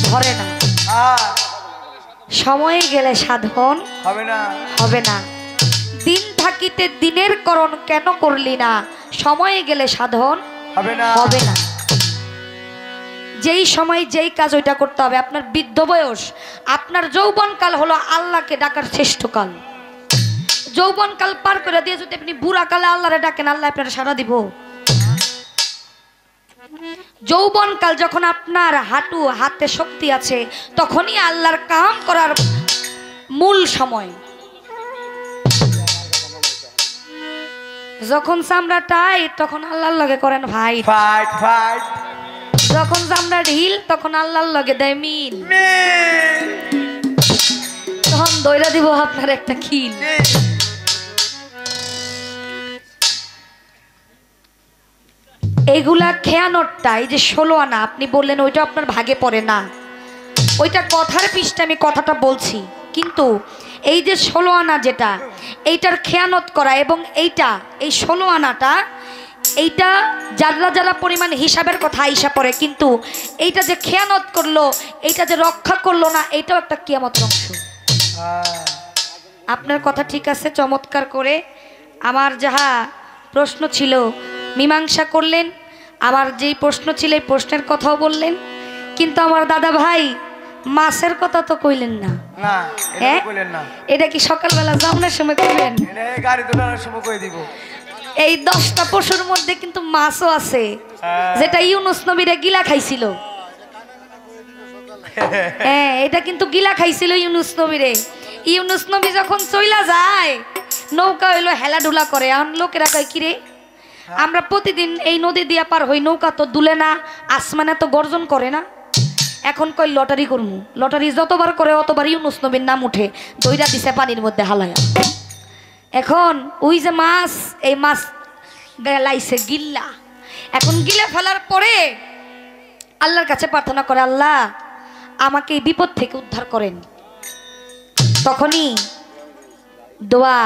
ধরে না, সময়ে গেলে সাধন হবে না হবে না। দিন থাকিতে দিনের করণ কেন করলি না, সময়ে গেলে সাধন হবে না হবে না। যেই সময় যেই কাজ ওইটা করতে হবে। আপনার বৃদ্ধ বয়স, আপনার যৌবনকাল হলো আল্লাহকে ডাকার শ্রেষ্ঠ কাল। যৌবনকাল পার করে দিয়ে যদি আপনি বুড়া কালে আল্লাহরে ডাকেন, আল্লাহ আপনার সাড়া দিব? যৌবনকাল যখন আপনার হাতে শক্তি আছে, তখনই আল্লাহর কাম করার মূল সময়। যখন চামড়া টাইট তখন আল্লাহর লগে করেন ভাই, ফাইট ফাইট। যখন চামড়া ঢিল তখন আল্লাহর লগে দেয় মিল, তখন দইরা দিব আপনার একটা খিল। এইগুলা খেয়ানোরটা, এই যে 16 আনা আপনি বললেন ওইটা আপনার ভাগে পড়ে না, ওইটা কথার পৃষ্ঠে আমি কথাটা বলছি, কিন্তু এই যে 16 আনা যেটা, এইটার খেয়ানত করা এবং এই 16 আনাটা, এইটা যারা যারা পরিমাণ হিসাবের কথা আইসা পড়ে, কিন্তু এইটা যে খেয়ানত করলো, এইটা যে রক্ষা করলো না, এইটাও একটা কিয়ামতের অংশ। আপনার কথা ঠিক আছে, চমৎকার করে আমার যাহা প্রশ্ন ছিল মীমাংসা করলেন, আমার যেই প্রশ্ন ছিল এই প্রশ্নের কথাও বললেন, কিন্তু আমার দাদা ভাই মাছের কথা তো কইলেন না। না, হ্যাঁ? এটা কইলেন না। এটা কি সকালবেলা জামনের সময় কইলেন? এটা গাড়ি দোলানোর সময় কই দিব। এই 10টা পশুর মধ্যে কিন্তু মাছও আছে, যেটা ইউনুস নবীরে গিলা খাইছিল। হ্যাঁ, এটা কিন্তু গিলা খাইছিল ইউনুস নবীরে। ইউনুস নবী যখন চইলা যায়, নৌকা হইলো হেলাডুলা করে। এখন লোকেরা কয় কিরে, আমরা প্রতিদিন এই নদী দিয়া পার হই, নৌকা তো দুলে না, আসমানে তো গর্জন করে না। এখন কই লটারি করমু, লটারি যতবার করে অতবার ইউনুস নবীর নাম উঠে, দইরা দিছে পানির মধ্যে হালায়া। এখন ওই যে মাছ, এই মাছ লাইছে গিল্লা। এখন গিলে ফেলার পরে আল্লাহর কাছে প্রার্থনা করে, আল্লাহ আমাকে এই বিপদ থেকে উদ্ধার করেন। তখনই দোয়া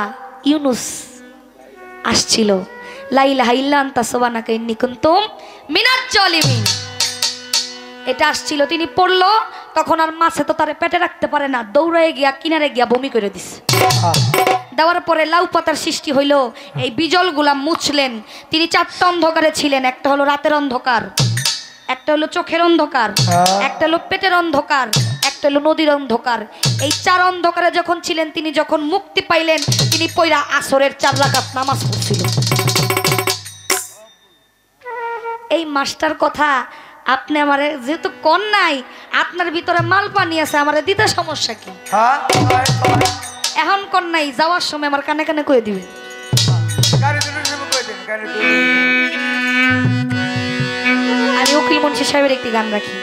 ইউনুস আসছিল, লা ইলাহা ইল্লা আনতা সুবহানাকা ইন্নী কুনতু মিনাজ জালিমিন। এটা আসছিল, তিনি পড়লো, তখন আর মাছে তো তারে পেটে রাখতে পারে না, দৌড়ায় গিয়া কিনারে গিয়া বমি করে দিছে। দেওয়ার পরে লাউ পাতার সৃষ্টি হইল, এই বিজলগুলা মুছলেন। তিনি 4টা অন্ধকারে ছিলেন, একটা হলো রাতের অন্ধকার, একটা হলো চোখের অন্ধকার, একটা হলো পেটের অন্ধকার, একটা হলো নদীর অন্ধকার। এই 4 অন্ধকারে যখন ছিলেন, তিনি যখন মুক্তি পাইলেন, তিনি পয়রা আসরের 4 রাকাত নামাজ পড়ছিল। এই মাস্টার কথা আপনি আমারে যেহেতু কন নাই, আপনার ভিতরে মাল পানি আছে, আমারে দিতে সমস্যা কি? এখন কন নাই, যাওয়ার সময় আমার কানে কানে কয়ে দিবেন। আমি উকিল মুন্সি সাহেবের একটি গান রাখি।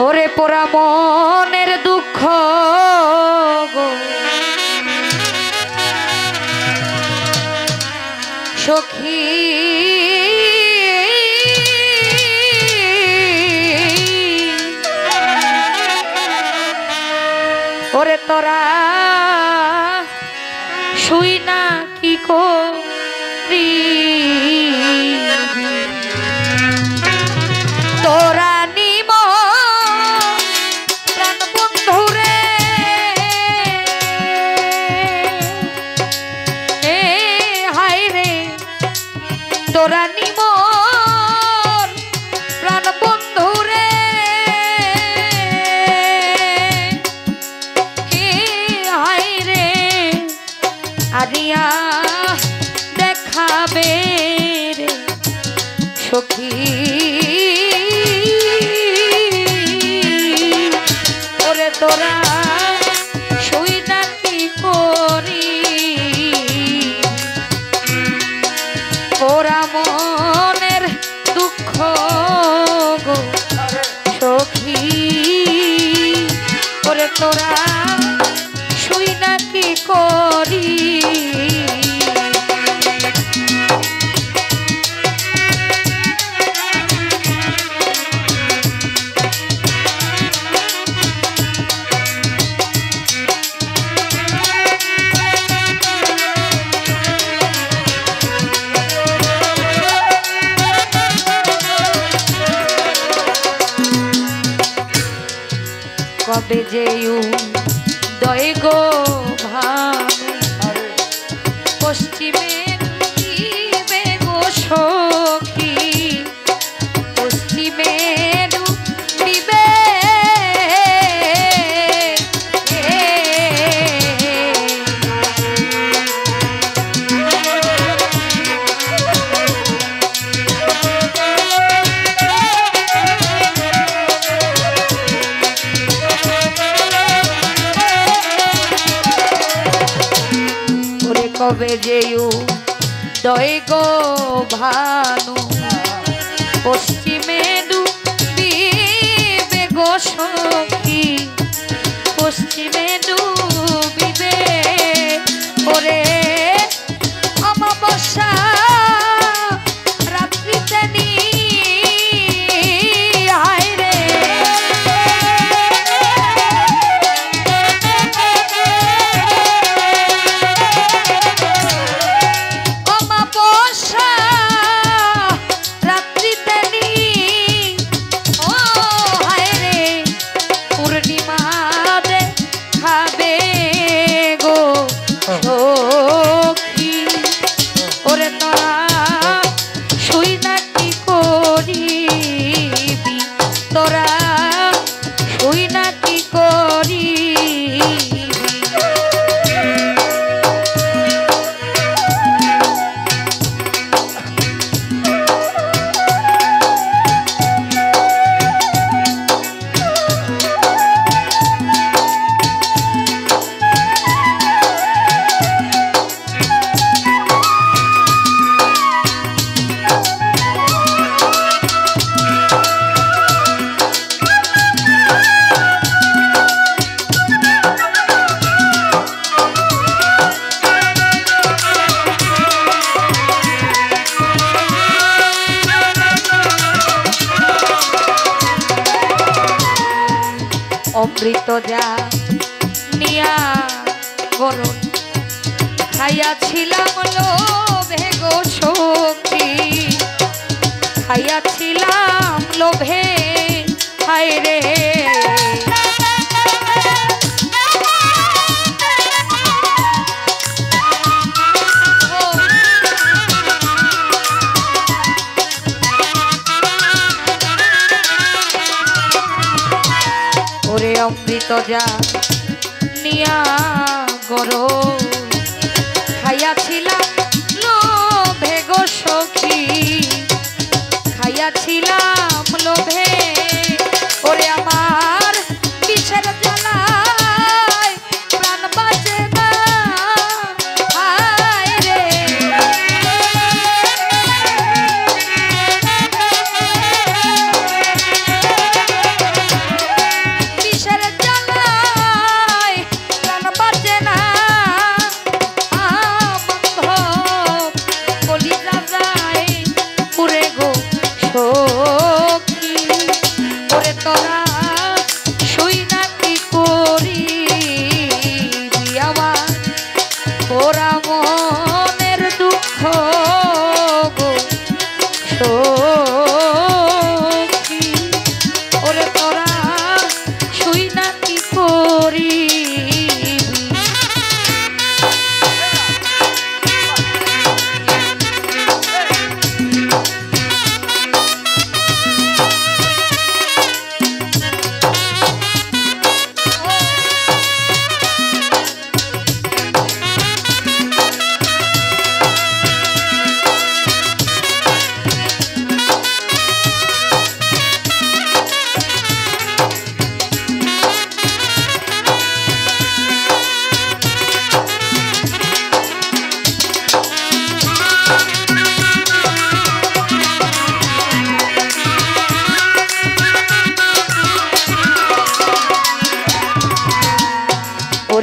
ওরে পোড়া মনের দুঃখ গো সখী, ওরে তোরা শুই না কি করি, তোরা নিম প্রাণ বন্ধুরে, হায় রে তোরা নিম প্রাণ বন্ধুরে, হায় তোরা শুই না কি করি ওরা মনের দুঃখ গো সখী ওরে তোরা শুই না কি করি কবে যেউ দয় গো ভানু পশ্চিমে ডুবিবে গো সখী পশ্চিমে ডুবিবে কবে যেউ দয় গো ভানু পশ্চিমে ডুবিবে গো সখী পশ্চিমে ডুবিবে ওরে অমাবস্যা রাত্রিতে নি হায় রে অমৃত যা নিয়া গরণ খাইয়াছিলাম লোভে গো সখী খাইয়াছিলাম লোভে হায় রে ওরে অমৃত যা নিয়া গরণ খাইয়াছিলাম লোভে গো সখী খাইয়াছিলাম লোভে ওরে আমার বিষের জ্বালায় প্রাণ বাঁচে না হায় রে বিষের জ্বালায় প্রাণ বাঁচে না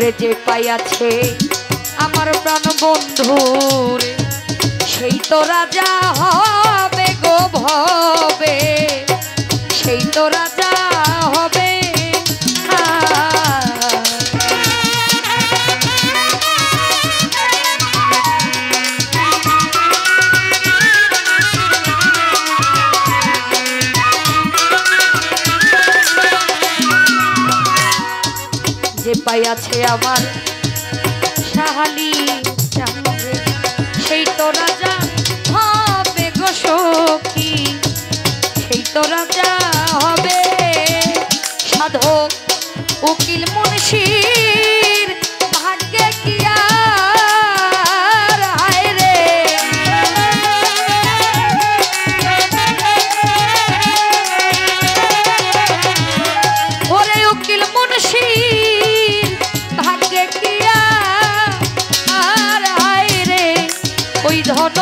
ওরে যে পাইয়াছে আমার প্রাণ বন্ধুরে সেই তো রাজা হবে গো ভবে, সেই তো রাজা হবে। যে পাইয়াছে আমার সাহালি চাঁদে সেই তো রাজা হবে গো সখী, সেই তো রাজা হবে। সাধক উকিল মুনশির ভাগ্যে কি আর হায় রে, ওরে উকিল মুনশির ভাগ্যে কি আর হায় রে, ওই ধন